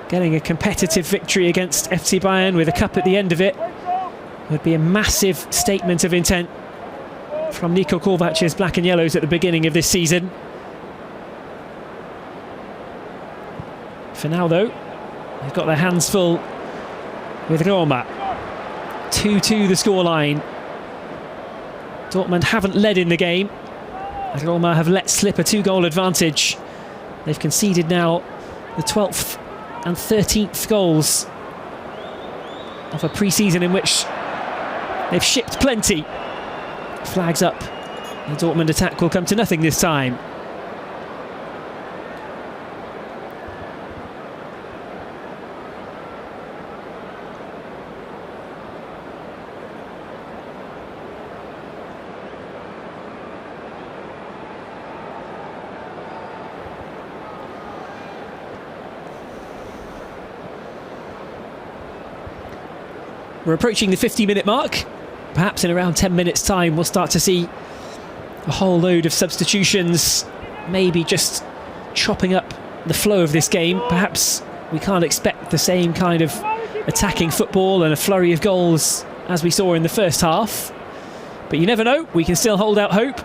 getting a competitive victory against FC Bayern with a cup at the end of it would be a massive statement of intent from Niko Kovac's Black and Yellows at the beginning of this season. For now, though, they've got their hands full with Roma. 2-2 the scoreline. Dortmund haven't led in the game. Roma have let slip a 2-goal advantage. They've conceded now the 12th and 13th goals of a pre-season in which they've shipped plenty. Flags up. The Dortmund attack will come to nothing this time. We're approaching the 50-minute mark. Perhaps in around 10 minutes' time we'll start to see a whole load of substitutions, maybe just chopping up the flow of this game. Perhaps we can't expect the same kind of attacking football and a flurry of goals as we saw in the first half. But you never know, we can still hold out hope.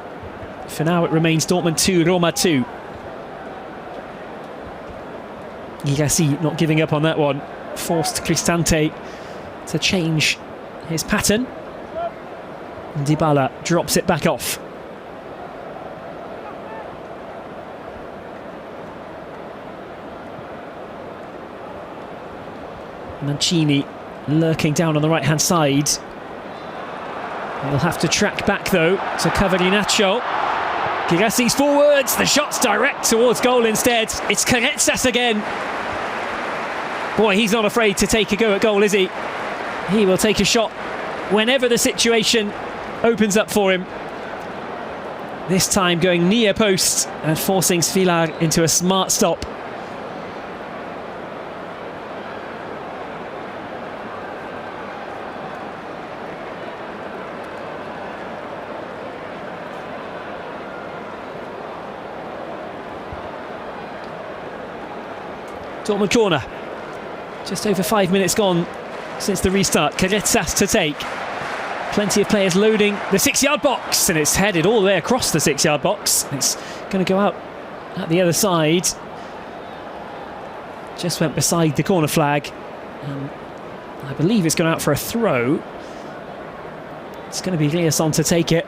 For now it remains Dortmund 2, Roma 2. Girassi not giving up on that one. Forced Cristante to change his pattern. Dybala drops it back off. Mancini lurking down on the right hand side. They'll have to track back though to cover Iheanacho. Girassi's forwards, the shot's direct towards goal instead. It's Carretzas again. Boy, he's not afraid to take a go at goal, is he? He will take a shot whenever the situation opens up for him. This time going near post and forcing Svilar into a smart stop. Dortmund corner. Just over 5 minutes gone since the restart. Carretzas to take. Plenty of players loading the 6-yard box, and it's headed all the way across the 6-yard box. It's going to go out at the other side. Just went beside the corner flag. I believe it's gone out for a throw. It's going to be Riasson to take it.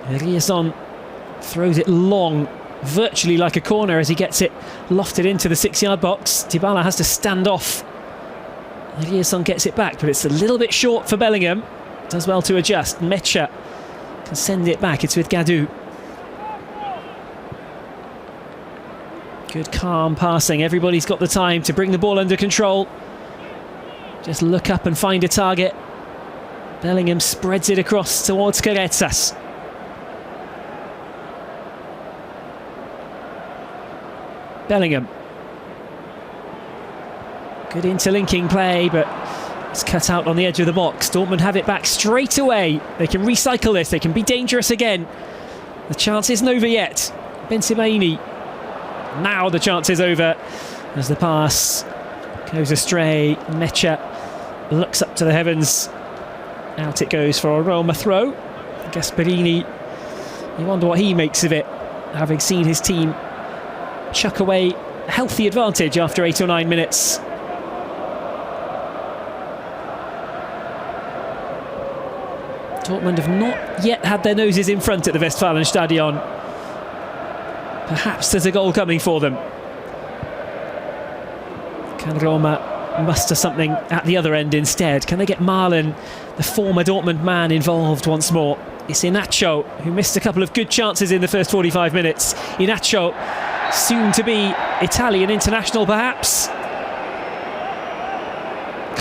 Riasson throws it long, virtually like a corner as he gets it lofted into the 6-yard box. Dybala has to stand off. Riasson gets it back, but it's a little bit short for Bellingham. Does well to adjust. Mecha can send it back. It's with Gadou. Good calm passing. Everybody's got the time to bring the ball under control. Just look up and find a target. Bellingham spreads it across towards Carretzas. Bellingham. Good interlinking play, but it's cut out on the edge of the box. Dortmund have it back straight away. They can recycle this. They can be dangerous again. The chance isn't over yet. Bensebaini. Now the chance is over as the pass goes astray. Mecha looks up to the heavens. Out it goes for a Roma throw. Gasperini, you wonder what he makes of it, having seen his team chuck away a healthy advantage after 8 or 9 minutes. Dortmund have not yet had their noses in front at the Westfalenstadion. Perhaps there's a goal coming for them. Can Roma muster something at the other end instead? Can they get Marlon, the former Dortmund man, involved once more? It's Iheanacho, who missed a couple of good chances in the first 45 minutes. Iheanacho, soon to be Italian international perhaps.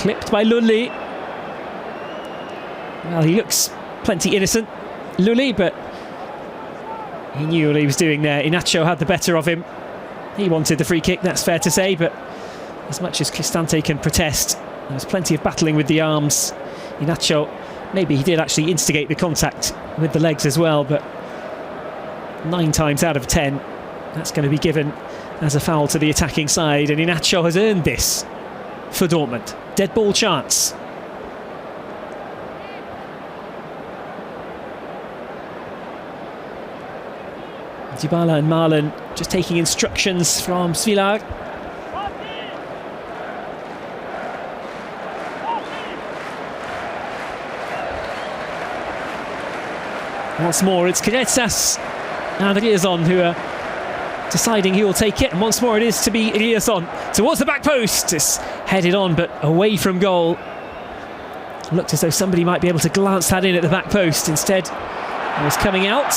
Clipped by Lully. Well, he looks plenty innocent, Lully, but he knew what he was doing there. Iheanacho had the better of him. He wanted the free kick, that's fair to say, but as much as Cristante can protest, there's plenty of battling with the arms. Iheanacho Maybe he did actually instigate the contact with the legs as well, but 9 times out of 10, that's going to be given as a foul to the attacking side, and Inácio has earned this for Dortmund. Dead ball chance. Dybala and Marlon just taking instructions from Svilar. Once more, it's Caretas and Riazon who are deciding who will take it, and once more it is to be Riazon towards the back post. It's headed on but away from goal. Looked as though somebody might be able to glance that in at the back post. Instead, it was coming out,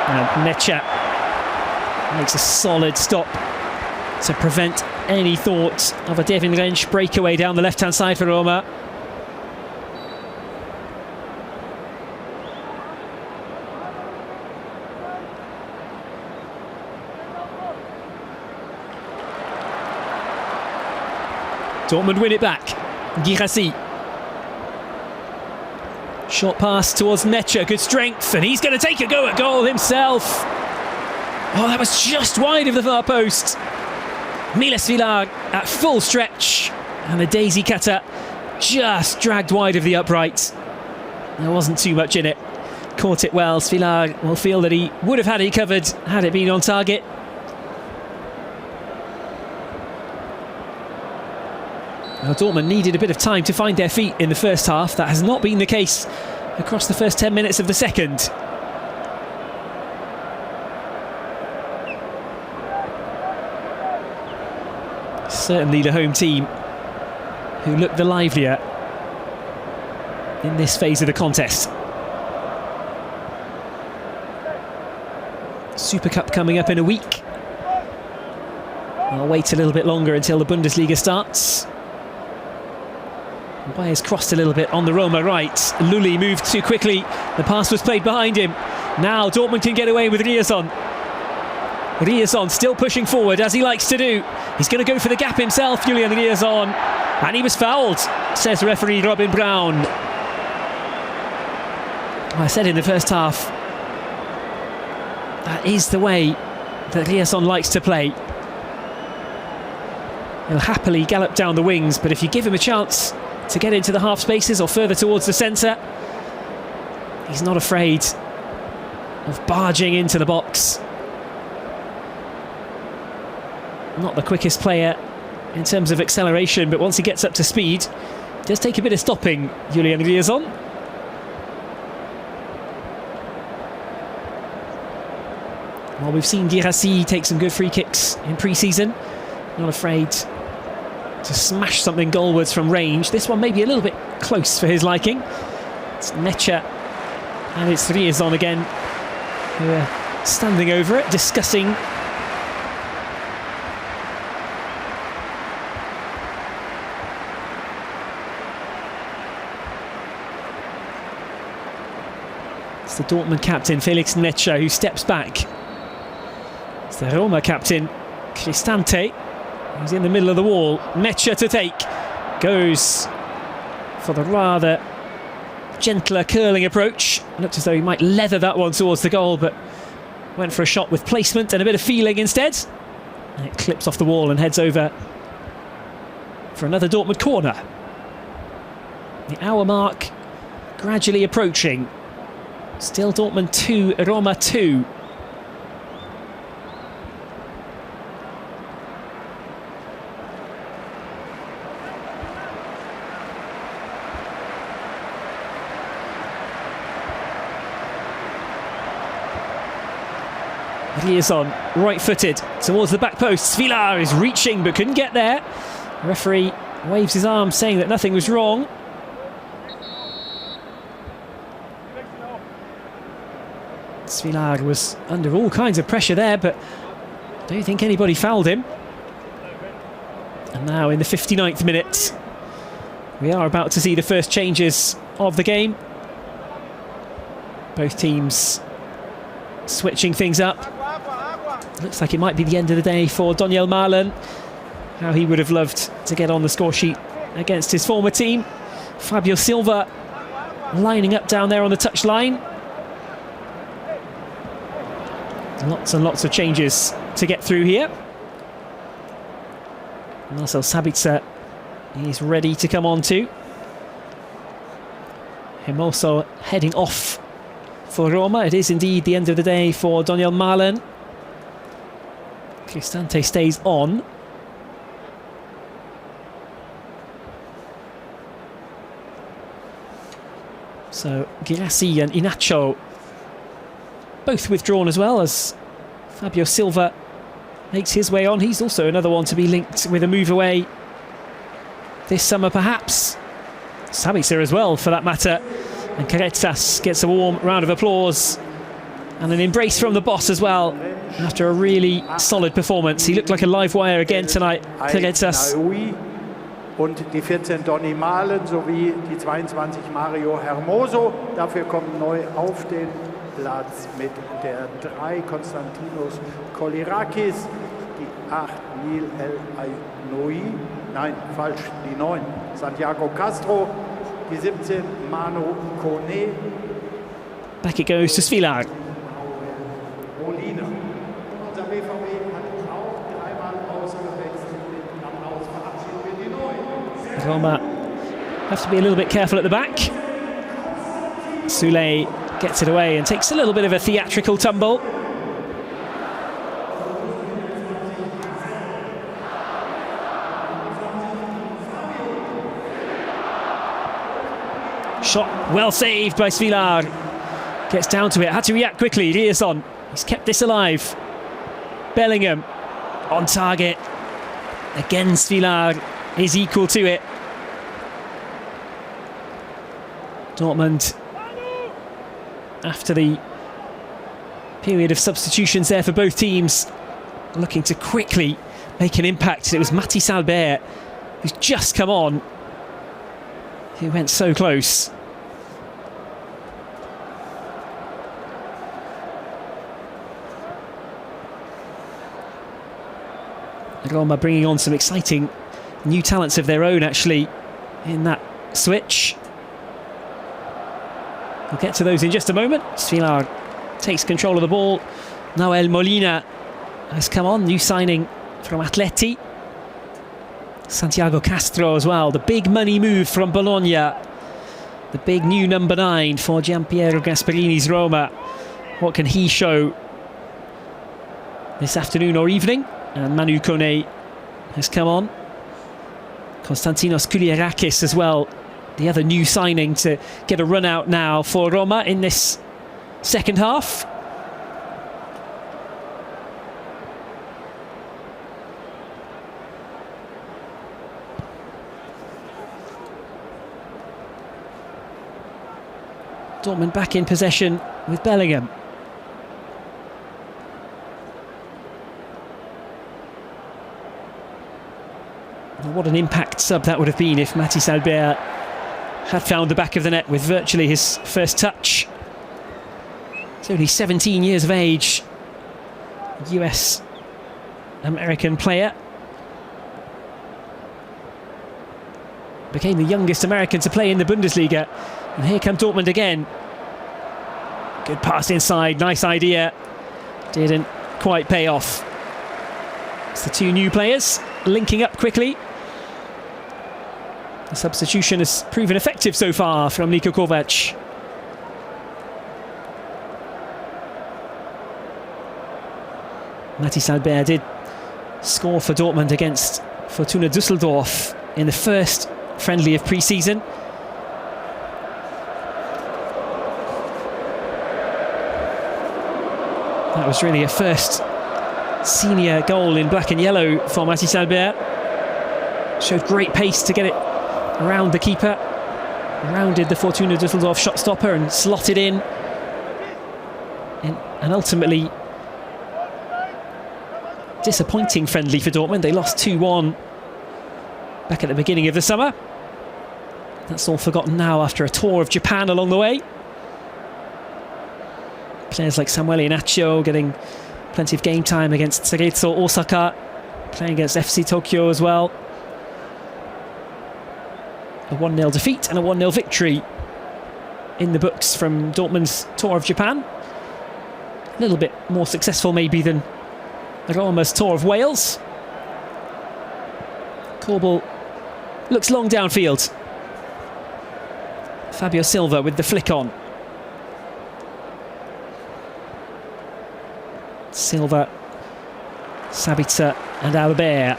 and Necha makes a solid stop to prevent any thought of a Devin Rensch breakaway down the left-hand side for Roma. Dortmund win it back. Guirassy. Short pass towards Necha, good strength, and he's going to take a go at goal himself. Oh, that was just wide of the far post. Miles Svilar at full stretch, and the daisy cutter just dragged wide of the upright. There wasn't too much in it. Caught it well. Svilar will feel that he would have had it covered had it been on target. Now, Dortmund needed a bit of time to find their feet in the first half. That has not been the case across the first 10 minutes of the second. Certainly the home team who look the livelier in this phase of the contest. Super Cup coming up in a week. I'll wait a little bit longer until the Bundesliga starts. Wires crossed a little bit on the Roma right. Lully moved too quickly. The pass was played behind him. Now Dortmund can get away with Riazon. Riazon still pushing forward as he likes to do. He's going to go for the gap himself, Julian Riazon. And he was fouled, says referee Robin Brown. I said in the first half, that is the way that Riazon likes to play. He'll happily gallop down the wings, but if you give him a chance to get into the half spaces or further towards the centre, he's not afraid of barging into the box. Not the quickest player in terms of acceleration, but once he gets up to speed, it does take a bit of stopping, Julian Riazon. Well, we've seen Guirassy take some good free kicks in pre-season. Not afraid to smash something goalwards from range. This one may be a little bit close for his liking. It's Necha and it's Riazon again who are standing over it, discussing. It's the Dortmund captain Felix Necha who steps back. It's the Roma captain Cristante. He's in the middle of the wall. Necha to take. Goes for the rather gentler curling approach. Looked as though he might leather that one towards the goal, but went for a shot with placement and a bit of feeling instead. And it clips off the wall and heads over for another Dortmund corner. The hour mark gradually approaching. Still Dortmund 2, Roma 2. Riazon, right-footed towards the back post. Svilar is reaching but couldn't get there. The referee waves his arm saying that nothing was wrong. Svilar was under all kinds of pressure there, but I don't think anybody fouled him. And now in the 59th minute, we are about to see the first changes of the game. Both teams switching things up. Looks like it might be the end of the day for Donyell Marlon. How he would have loved to get on the score sheet against his former team. Fabio Silva lining up down there on the touchline. Lots and lots of changes to get through here. Marcel Sabitzer is ready to come on too. Him also heading off for Roma. It is indeed the end of the day for Daniel Malen. Cristante stays on. So Girassi and Inacho both withdrawn as well, as Fabio Silva makes his way on. He's also another one to be linked with a move away this summer perhaps. Sabitzer as well for that matter. And Carretas gets a warm round of applause and an embrace from the boss as well after a really solid performance. He looked like a live wire again tonight, Carretas. Und die 14 Donny Malen sowie die 22 Mario Hermoso. Dafür kommen neu auf den Platz mit der 3 Konstantinos Kolirakis, die 8 Nil El Ainoui, nein, falsch, die 9 Santiago Castro, die 17 Manu Kone. Back it goes to Svilar. Molina. Unser BVB hat auch dreimal ausgewechselt. Am Aus verabschieden wir die 9. Roma have to be a little bit careful at the back. Soulé gets it away and takes a little bit of a theatrical tumble. Shot well saved by Svilar. Gets down to it, had to react quickly. Rierson, he's kept this alive. Bellingham on target. Again, Svilar is equal to it. Dortmund, after the period of substitutions there for both teams, looking to quickly make an impact. It was Mathys Albert, who's just come on, who went so close. Roma bringing on some exciting new talents of their own actually in that switch. We'll get to those in just a moment. Svilar takes control of the ball. Noel Molina has come on, new signing from Atleti. Santiago Castro as well, the big money move from Bologna. The big new number 9 for Gianpiero Gasperini's Roma. What can he show this afternoon or evening? And Manu Kone has come on. Konstantinos Kouliarakis as well, the other new signing to get a run out now for Roma in this second half. Dortmund back in possession with Bellingham. What an impact sub that would have been if Mathys Albert had found the back of the net with virtually his first touch. He's only 17 years of age, US-American player. Became the youngest American to play in the Bundesliga. And here come Dortmund again. Good pass inside, nice idea. Didn't quite pay off. It's the two new players linking up quickly. The substitution has proven effective so far from Niko Kovac. Mathys Albert did score for Dortmund against Fortuna Düsseldorf in the first friendly of pre-season. That was really a first senior goal in black and yellow for Mathys Albert. Showed great pace to get it around the keeper. Rounded the Fortuna Düsseldorf shot stopper and slotted in. And ultimately, disappointing friendly for Dortmund. They lost 2-1 back at the beginning of the summer. That's all forgotten now after a tour of Japan along the way. Players like Samuel Inacio getting plenty of game time against Cerezo Osaka, playing against FC Tokyo as well. A 1-0 defeat and a 1-0 victory in the books from Dortmund's tour of Japan. A little bit more successful maybe than Roma's tour of Wales. Korbel looks long downfield. Fabio Silva with the flick on. Silva, Sabitzer and Albert.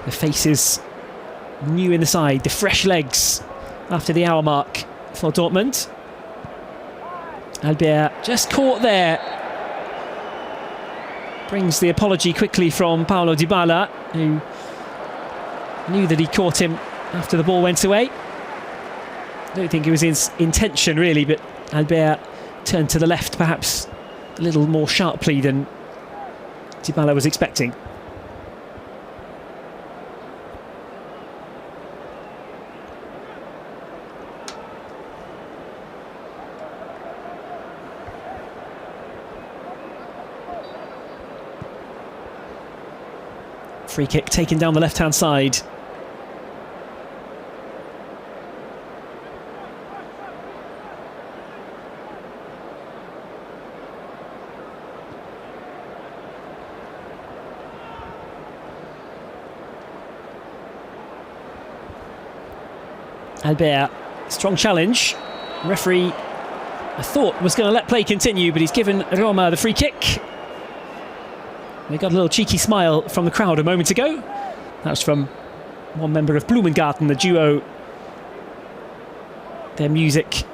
The faces new in the side, the fresh legs after the hour mark for Dortmund. Albert just caught there. Brings the apology quickly from Paulo Dybala, who knew that he caught him after the ball went away. I don't think it was his intention really, but Albert turned to the left perhaps a little more sharply than Dybala was expecting. Free kick taken down the left-hand side. Albert, strong challenge. Referee, I thought, was going to let play continue, but he's given Roma the free kick. They got a little cheeky smile from the crowd a moment ago. That was from one member of Blumengarten, the duo. Their music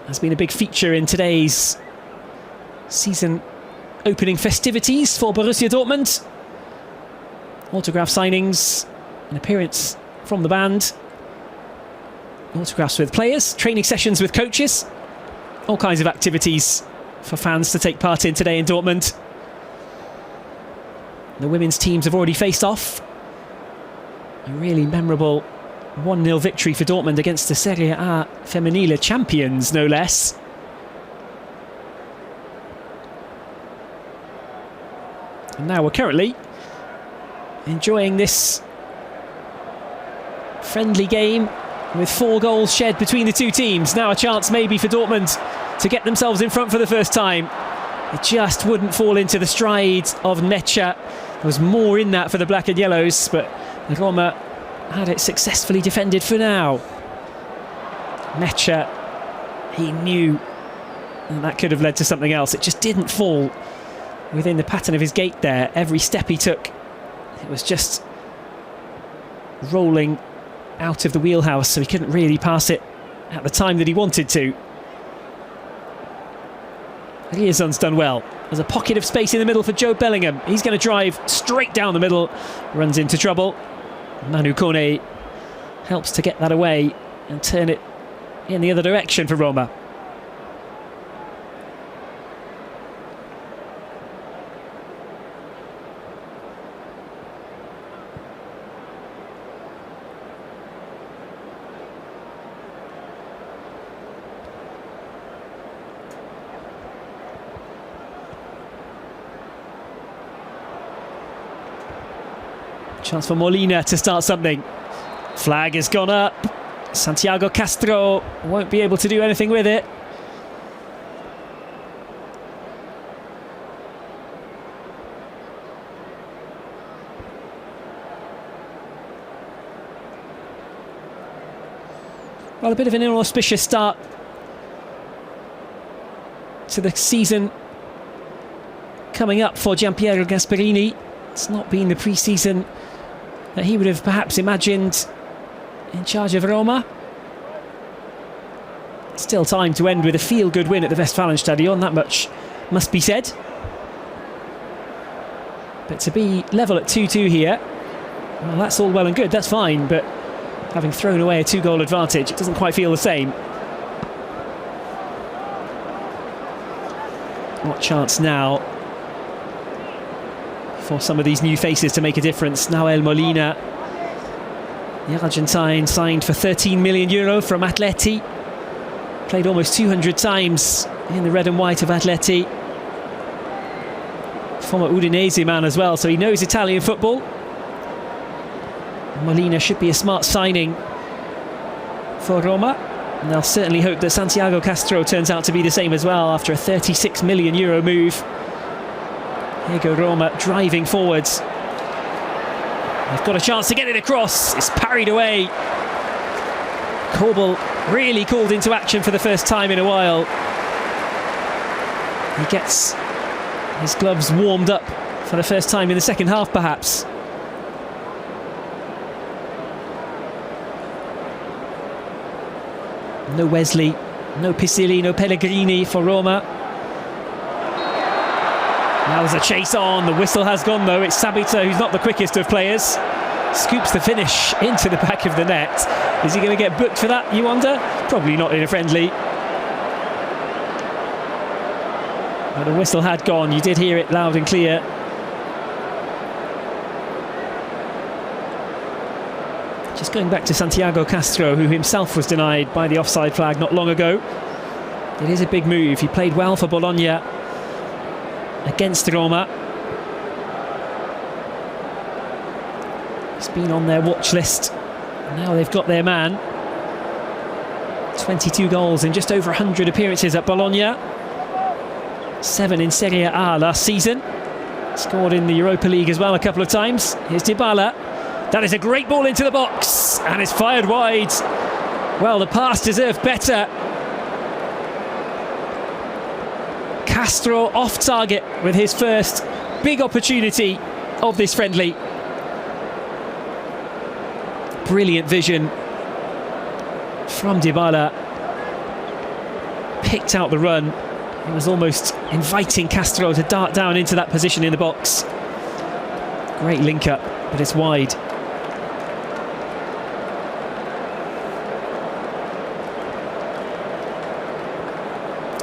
has been a big feature in today's season opening festivities for Borussia Dortmund. Autograph signings, an appearance from the band. Autographs with players, training sessions with coaches. All kinds of activities for fans to take part in today in Dortmund. The women's teams have already faced off. A really memorable 1-0 victory for Dortmund against the Serie A Femminile champions, no less. And now we're currently enjoying this friendly game with 4 goals shed between the two teams. Now a chance maybe for Dortmund to get themselves in front for the first time. It just wouldn't fall into the stride of Mecha. There was more in that for the black and yellows, but Roma had it successfully defended for now. Mecha, he knew that could have led to something else. It just didn't fall within the pattern of his gait there. Every step he took, it was just rolling out of the wheelhouse, so he couldn't really pass it at the time that he wanted to. Liaison's done well. There's a pocket of space in the middle for Joe Bellingham. He's going to drive straight down the middle, runs into trouble. Manu Kone helps to get that away and turn it in the other direction for Roma. Chance for Molina to start something. Flag has gone up. Santiago Castro won't be able to do anything with it. Well, a bit of an inauspicious start to the season coming up for Gianpiero Gasperini. It's not been the pre-season that he would have perhaps imagined in charge of Roma. Still time to end with a feel-good win at the Westfalenstadion, that much must be said. But to be level at 2-2 here, well, that's all well and good, that's fine, but having thrown away a 2-goal advantage, it doesn't quite feel the same. What chance now for some of these new faces to make a difference. Nahuel Molina, the Argentine, signed for €13 million from Atleti. Played almost 200 times in the red and white of Atleti. Former Udinese man as well, so he knows Italian football. Molina should be a smart signing for Roma. And they'll certainly hope that Santiago Castro turns out to be the same as well after a €36 million move. Here go Roma driving forwards. They've got a chance to get it across. It's parried away. Korbel really called into action for the first time in a while. He gets his gloves warmed up for the first time in the second half, perhaps. No Wesley, no Pisilli, no Pellegrini for Roma. Now there's a chase on. The whistle has gone though. It's Sabitzer, who's not the quickest of players. Scoops the finish into the back of the net. Is he going to get booked for that, you wonder? Probably not in a friendly. But the whistle had gone. You did hear it loud and clear. Just going back to Santiago Castro, who himself was denied by the offside flag not long ago. It is a big move. He played well for Bologna against Roma. He's been on their watch list. Now they've got their man. 22 goals in just over 100 appearances at Bologna. 7 in Serie A last season. Scored in the Europa League as well a couple of times. Here's Dybala. That is a great ball into the box, and it's fired wide. Well, the pass deserved better. Castro off target with his first big opportunity of this friendly. Brilliant vision from Dybala. Picked out the run. It was almost inviting Castro to dart down into that position in the box. Great link up, but it's wide.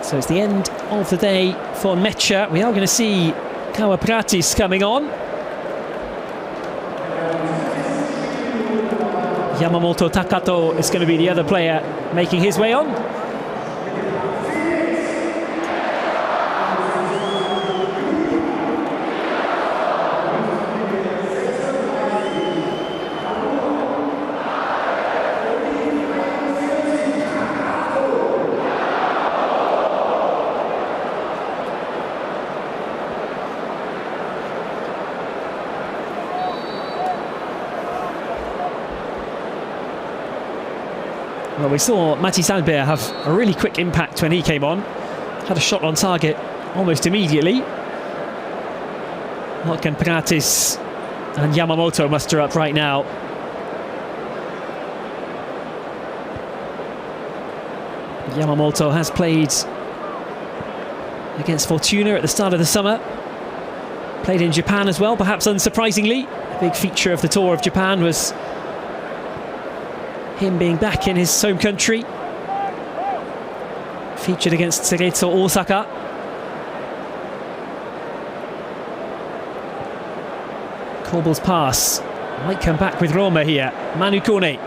So it's the end of the day for Mecca. We are going to see Kawapratis coming on. Yamamoto Takato is going to be the other player making his way on. Well, we saw Mathis Albert have a really quick impact when he came on. Had a shot on target almost immediately. What can Pratis and Yamamoto muster up right now? Yamamoto has played against Fortuna at the start of the summer. Played in Japan as well, perhaps unsurprisingly. A big feature of the tour of Japan was him being back in his home country. Featured against Cerezo Osaka. Korbel's pass might come back with Roma here. Manu Kone.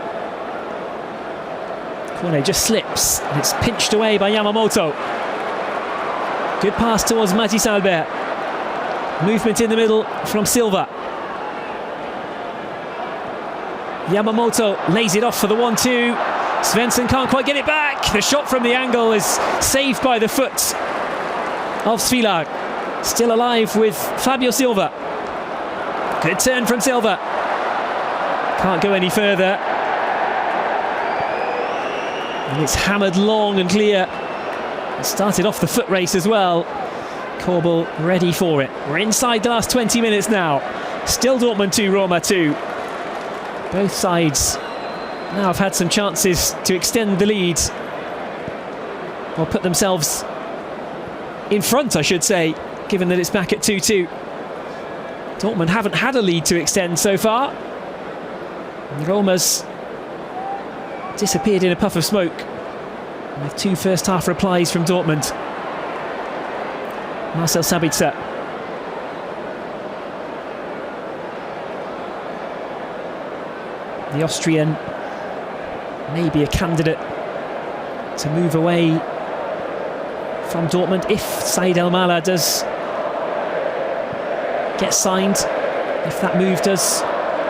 Kone just slips and it's pinched away by Yamamoto. Good pass towards Mathis Albert. Movement in the middle from Silva. Yamamoto lays it off for the 1-2. Svensson can't quite get it back. The shot from the angle is saved by the foot of Svilar. Still alive with Fabio Silva. Good turn from Silva. Can't go any further. And it's hammered long and clear. It started off the foot race as well. Korbel ready for it. We're inside the last 20 minutes now. Still Dortmund 2, Roma 2. Both sides now have had some chances to extend the lead, or put themselves in front, I should say, given that it's back at 2-2. Dortmund haven't had a lead to extend so far. And Roma's disappeared in a puff of smoke with 2 first-half replies from Dortmund. Marcel Sabitzer. The Austrian may be a candidate to move away from Dortmund if Said El-Mala does get signed, if that move does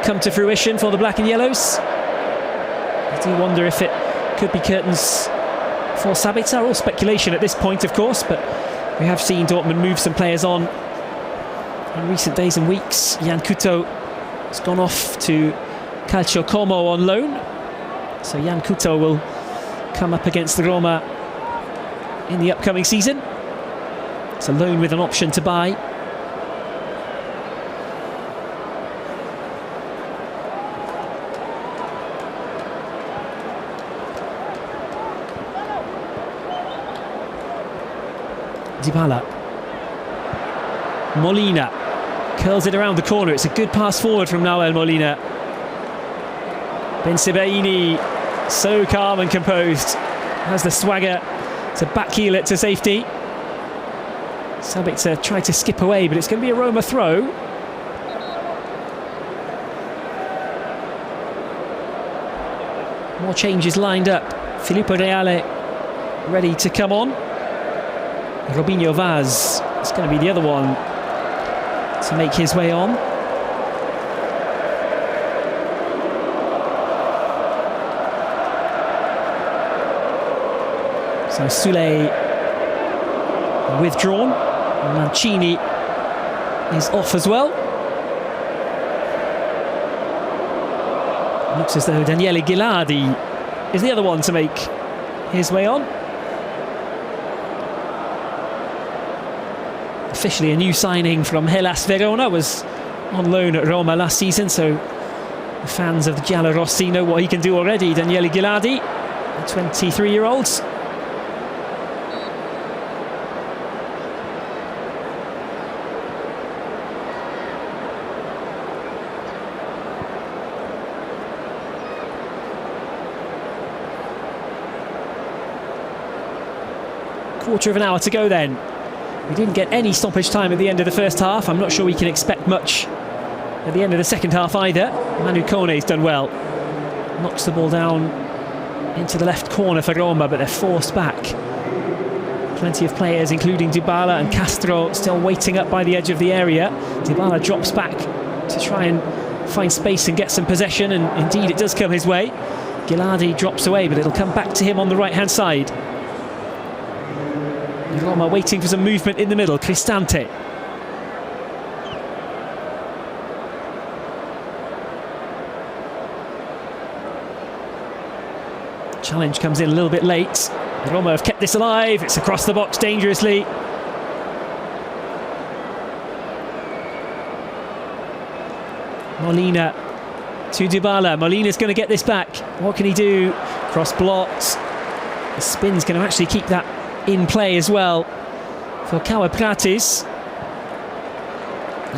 come to fruition for the Black and Yellows. I do wonder if it could be curtains for Sabitzer. All speculation at this point, of course, but we have seen Dortmund move some players on in recent days and weeks. Jan Couto has gone off to Calcio Como on loan, so Jan Couto will come up against the Roma in the upcoming season. It's a loan with an option to buy. Dybala. Molina curls it around the corner. It's a good pass forward from Nahuel Molina. Ben Sebaini, so calm and composed, has the swagger to backheel it to safety. Sabitzer tried to skip away, but it's going to be a Roma throw. More changes lined up. Filippo Reale ready to come on. Robinho Vaz is going to be the other one to make his way on. So Soulé withdrawn. Mancini is off as well. Looks as though Daniele Ghilardi is the other one to make his way on. Officially a new signing from Hellas Verona, was on loan at Roma last season, so the fans of the Giallorossi know what he can do already. Daniele Ghilardi, the 23-year-old. Quarter of an hour to go then. We didn't get any stoppage time at the end of the first half. I'm not sure we can expect much at the end of the second half either. Manu Kone's done well. Knocks the ball down into the left corner for Roma, but they're forced back. Plenty of players, including Dybala and Castro, still waiting up by the edge of the area. Dybala drops back to try and find space and get some possession, and indeed it does come his way. Ghilardi drops away, but it'll come back to him on the right-hand side. Roma waiting for some movement in the middle. Cristante. Challenge comes in a little bit late. Roma have kept this alive. It's across the box dangerously. Molina to Dybala. Molina's going to get this back. What can he do? Cross blocked. The spin's going to actually keep that in play as well for Kawhi-Pratis.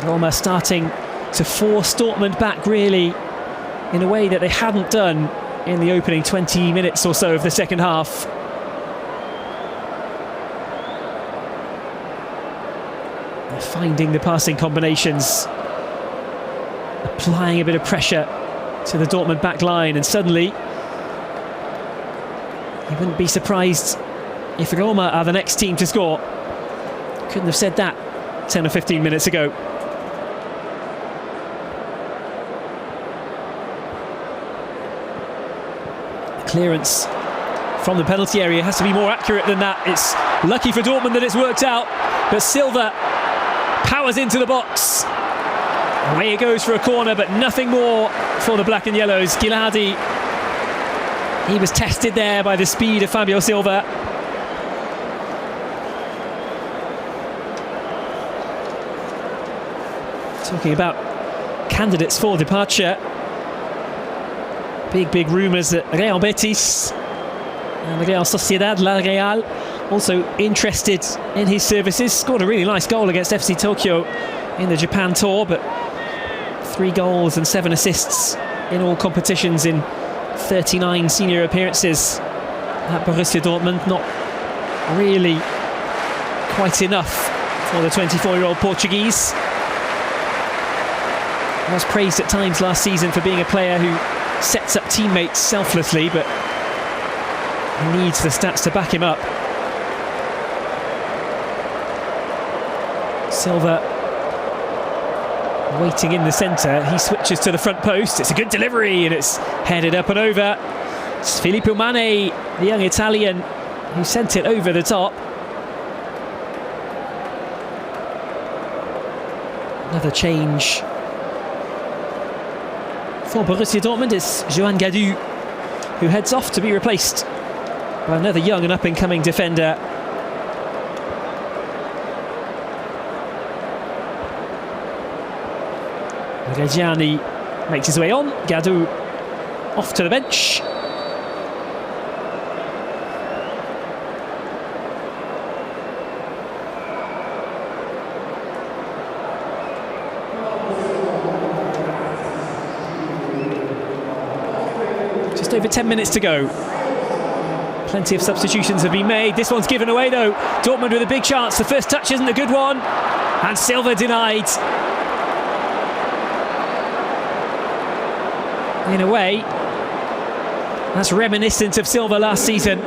Roma starting to force Dortmund back, really, in a way that they hadn't done in the opening 20 minutes or so of the second half. They're finding the passing combinations, applying a bit of pressure to the Dortmund back line, and suddenly you wouldn't be surprised if Roma are the next team to score. Couldn't have said that 10 or 15 minutes ago. The clearance from the penalty area has to be more accurate than that. It's lucky for Dortmund that it's worked out, but Silva powers into the box. Away it goes for a corner, but nothing more for the black and yellows. Ghilardi, he was tested there by the speed of Fabio Silva. Talking about candidates for departure, big rumours that Real Betis and Real Sociedad La Real also interested in his services. Scored a really nice goal against FC Tokyo in the Japan tour, but 3 goals and 7 assists in all competitions in 39 senior appearances at Borussia Dortmund. Not really quite enough for the 24-year-old Portuguese. Was praised at times last season for being a player who sets up teammates selflessly, but he needs the stats to back him up. Silva waiting in the centre. He switches to the front post. It's a good delivery, and it's headed up and over. It's Filippo Mane, the young Italian, who sent it over the top. Another change for Borussia Dortmund is Johan Gadou, who heads off to be replaced by another young and up-and-coming defender. Reggiani makes his way on. Gadou off to the bench. Just over 10 minutes to go. Plenty of substitutions have been made. This one's given away though. Dortmund with a big chance. The first touch isn't a good one. And Silva denied. In a way, that's reminiscent of Silva last season.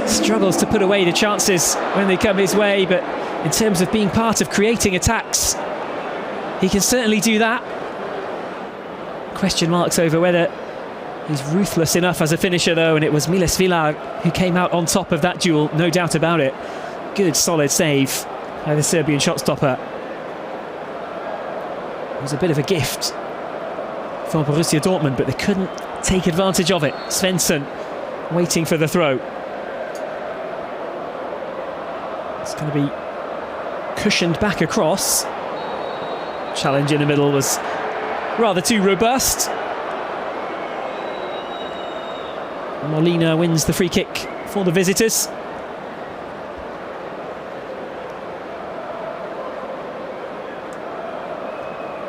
Struggles to put away the chances when they come his way, but in terms of being part of creating attacks, he can certainly do that. Question marks over whether he's ruthless enough as a finisher though, and it was Miles Villar who came out on top of that duel, no doubt about it. Good solid save by the Serbian shot stopper. It was a bit of a gift for Borussia Dortmund, but they couldn't take advantage of it. Svensson waiting for the throw. It's going to be cushioned back across. Challenge in the middle was rather too robust. Molina wins the free kick for the visitors.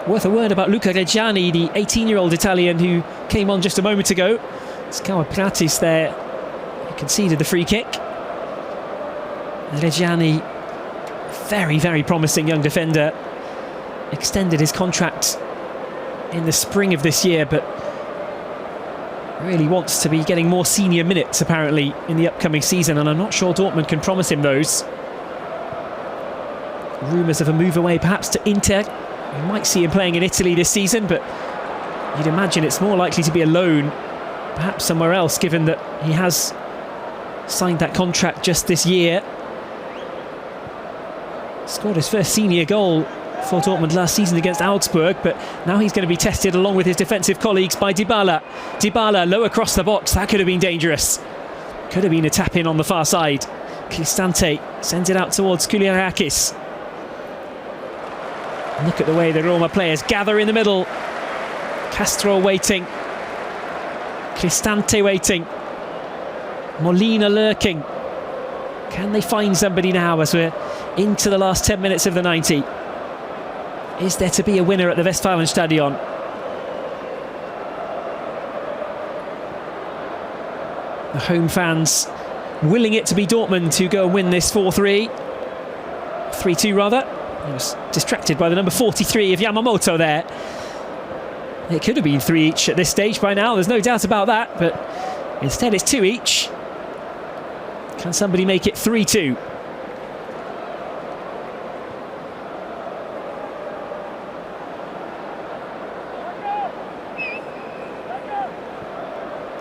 Worth a word about Luca Reggiani, the 18-year-old Italian who came on just a moment ago. It's Pratis there who conceded the free kick. Reggiani, very, very promising young defender. Extended his contract in the spring of this year, but really wants to be getting more senior minutes apparently in the upcoming season, and I'm not sure Dortmund can promise him those. Rumours of a move away perhaps to Inter. We might see him playing in Italy this season, but you'd imagine it's more likely to be a loan, perhaps somewhere else, given that he has signed that contract just this year. Scored his first senior goal for Dortmund last season against Augsburg, but now he's going to be tested along with his defensive colleagues by Dybala. Dybala low across the box, that could have been dangerous. Could have been a tap-in on the far side. Cristante sends it out towards Kouliarakis. Look at the way the Roma players gather in the middle. Castro waiting. Cristante waiting. Molina lurking. Can they find somebody now as we're into the last 10 minutes of the 90? Is there to be a winner at the Westfalenstadion? The home fans willing it to be Dortmund to go and win this 4-3. 3-2 rather. He was distracted by the number 43 of Yamamoto there. It could have been 3 each at this stage by now, there's no doubt about that, but instead it's 2 each. Can somebody make it 3-2?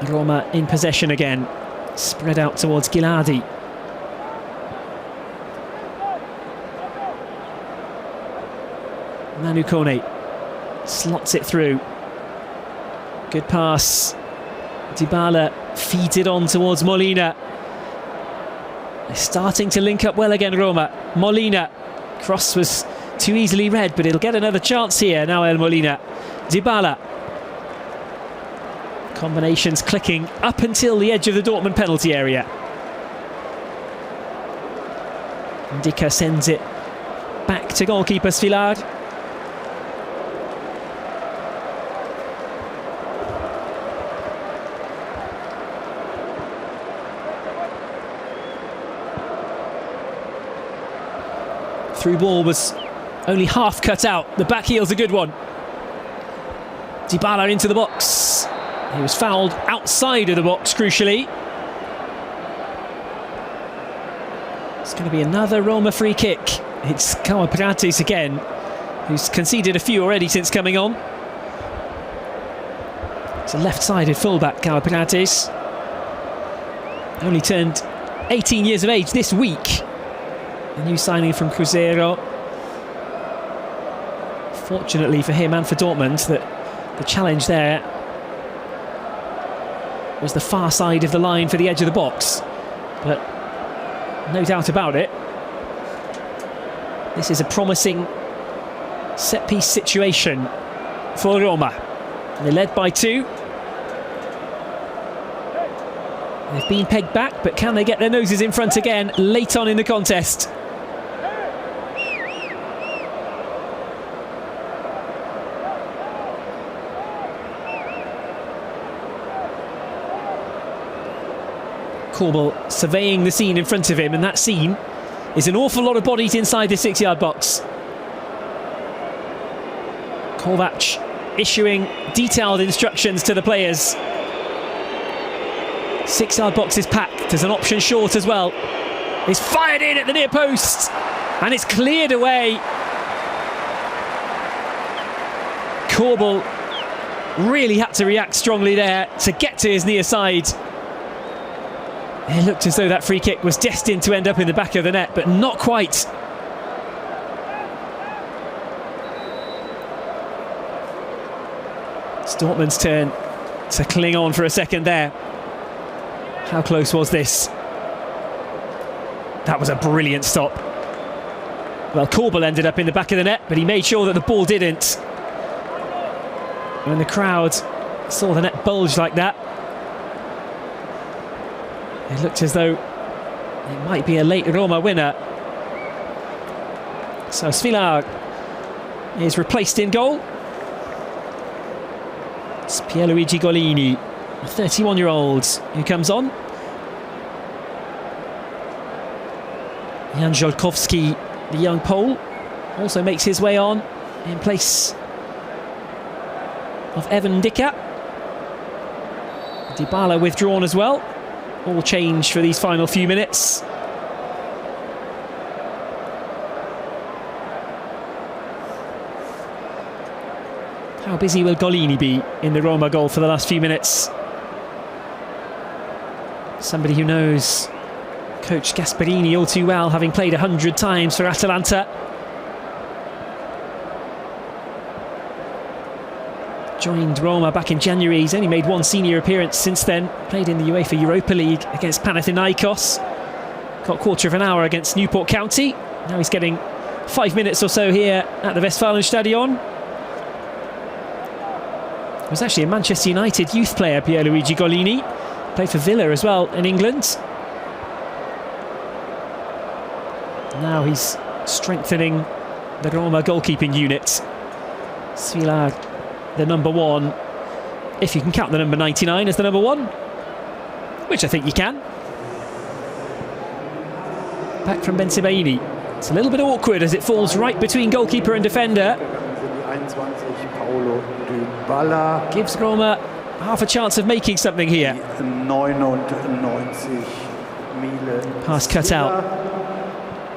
Roma in possession again, spread out towards Ghilardi. Manu Kone slots it through. Good pass. Dybala feeds it on towards Molina. They're starting to link up well again, Roma. Molina. Cross was too easily read, but it'll get another chance here now, El Molina. Dybala. Combinations clicking up until the edge of the Dortmund penalty area. Ndika sends it back to goalkeeper Svilar. Through ball was only half cut out. The back heel's a good one. Dybala into the box. He was fouled outside of the box, crucially. It's going to be another Roma free kick. It's Pratis again, who's conceded a few already since coming on. It's a left-sided fullback, Pratis. only turned 18 years of age this week. A new signing from Cruzeiro. Fortunately for him and for Dortmund, that the challenge there was the far side of the line for the edge of the box. But no doubt about it, this is a promising set-piece situation for Roma. They're led by 2. They've been pegged back, but can they get their noses in front again late on in the contest? Korbel surveying the scene in front of him, and that scene is an awful lot of bodies inside the 6-yard box. Kovac issuing detailed instructions to the players. 6-yard box is packed. There's an option short as well. It's fired in at the near post, and it's cleared away. Korbel really had to react strongly there to get to his near side. It looked as though that free kick was destined to end up in the back of the net, but not quite. It's Dortmund's turn to cling on for a second there. How close was this? That was a brilliant stop. Well, Korbel ended up in the back of the net, but he made sure that the ball didn't. When the crowd saw the net bulge like that, it looked as though it might be a late Roma winner. So Svilar is replaced in goal. It's Pierluigi Golini, a 31-year-old, who comes on. Jan Żołkowski, the young Pole, also makes his way on in place of Evan Dika. Dybala withdrawn as well. All change for these final few minutes. How busy will Golini be in the Roma goal for the last few minutes? Somebody who knows Coach Gasperini all too well, having played 100 times for Atalanta. Joined Roma back in January. He's only made one senior appearance since then. Played in the UEFA Europa League against Panathinaikos. Got quarter of an hour against Newport County. Now he's getting 5 minutes or so here at the Westfalenstadion. He was actually a Manchester United youth player, Pierluigi Golini. Played for Villa as well in England. Now he's strengthening the Roma goalkeeping unit. Svilar, the number 1, if you can count the number 99 as the number 1, which I think you can. Back from Bensebaini. It's a little bit awkward as it falls right between goalkeeper and defender. Gives Roma half a chance of making something here. Pass cut out.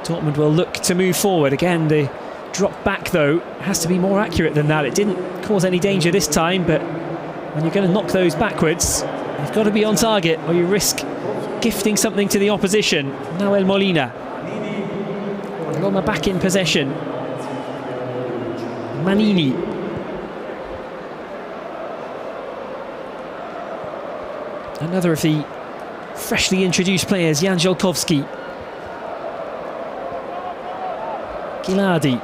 Dortmund will look to move forward. Again, the drop back, though, has to be more accurate than that. It didn't cause any danger this time, but when you're going to knock those backwards, you've got to be on target or you risk gifting something to the opposition. Nahuel Molina. Roma back in possession. Manini. Another of the freshly introduced players, Jan Żołkowski. Gilardi.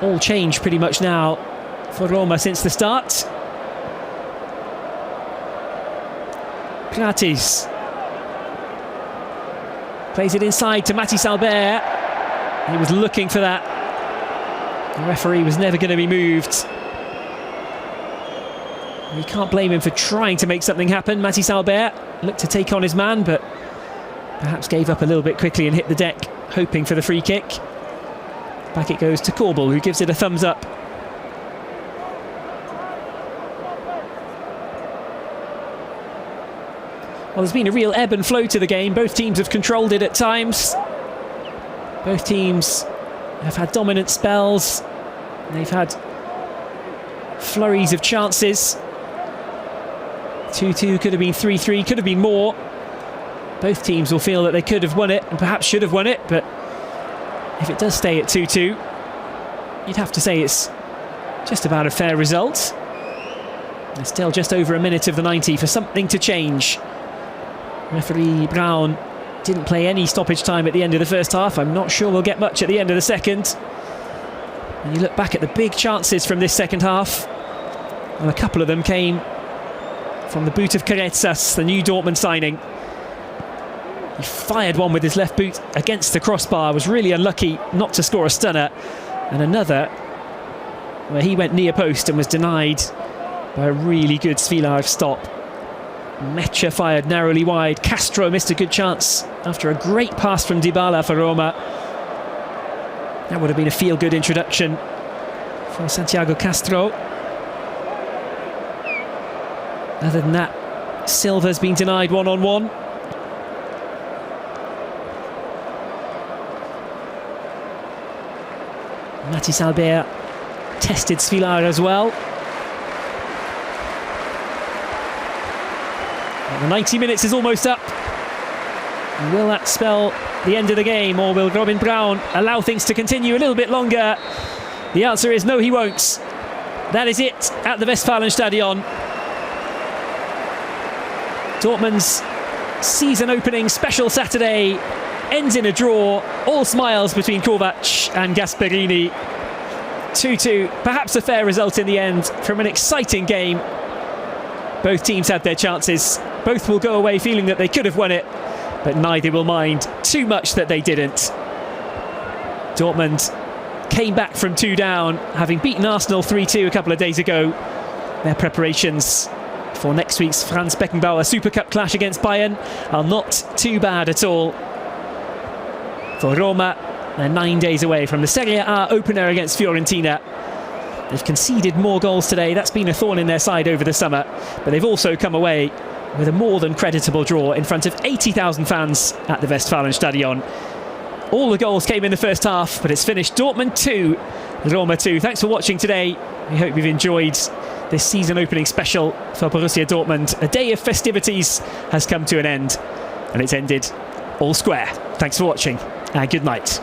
All changed pretty much now for Roma since the start. Pilates plays it inside to Mathys Albert. He was looking for that. The referee was never going to be moved. You can't blame him for trying to make something happen. Mathys Albert looked to take on his man, but perhaps gave up a little bit quickly and hit the deck, hoping for the free kick. Back it goes to Korbel, who gives it a thumbs up. Well, there's been a real ebb and flow to the game. Both teams have controlled it at times. Both teams have had dominant spells. They've had flurries of chances. 2-2 could have been 3-3, could have been more. Both teams will feel that they could have won it and perhaps should have won it, but if it does stay at 2-2, you'd have to say it's just about a fair result. There's still just over a minute of the 90 for something to change. Referee Brown didn't play any stoppage time at the end of the first half. I'm not sure we'll get much at the end of the second. And you look back at the big chances from this second half, and a couple of them came from the boot of Carezas, the new Dortmund signing. He fired one with his left boot against the crossbar, was really unlucky not to score a stunner. And another where he went near post and was denied by a really good Svilar stop. Mecha fired narrowly wide. Castro missed a good chance after a great pass from Dybala for Roma. That would have been a feel-good introduction for Santiago Castro. Other than that, Silva's been denied one-on-one. Mathis Albert tested Svilar as well. And the 90 minutes is almost up. And will that spell the end of the game, or will Robin Brown allow things to continue a little bit longer? The answer is no, he won't. That is it at the Westfalenstadion. Dortmund's season opening special Saturday ends in a draw. All smiles between Kovac and Gasperini. 2-2, perhaps a fair result in the end from an exciting game. Both teams had their chances. Both will go away feeling that they could have won it, but neither will mind too much that they didn't. Dortmund came back from 2 down, having beaten Arsenal 3-2 a couple of days ago. Their preparations for next week's Franz Beckenbauer Super Cup clash against Bayern are not too bad at all. For Roma, they're 9 days away from the Serie A opener against Fiorentina. They've conceded more goals today. That's been a thorn in their side over the summer, but they've also come away with a more than creditable draw in front of 80,000 fans at the Westfalenstadion. All the goals came in the first half, but it's finished Dortmund 2, Roma 2. Thanks for watching today. We hope you've enjoyed this season opening special for Borussia Dortmund. A day of festivities has come to an end, and it's ended all square. Thanks for watching, and good night.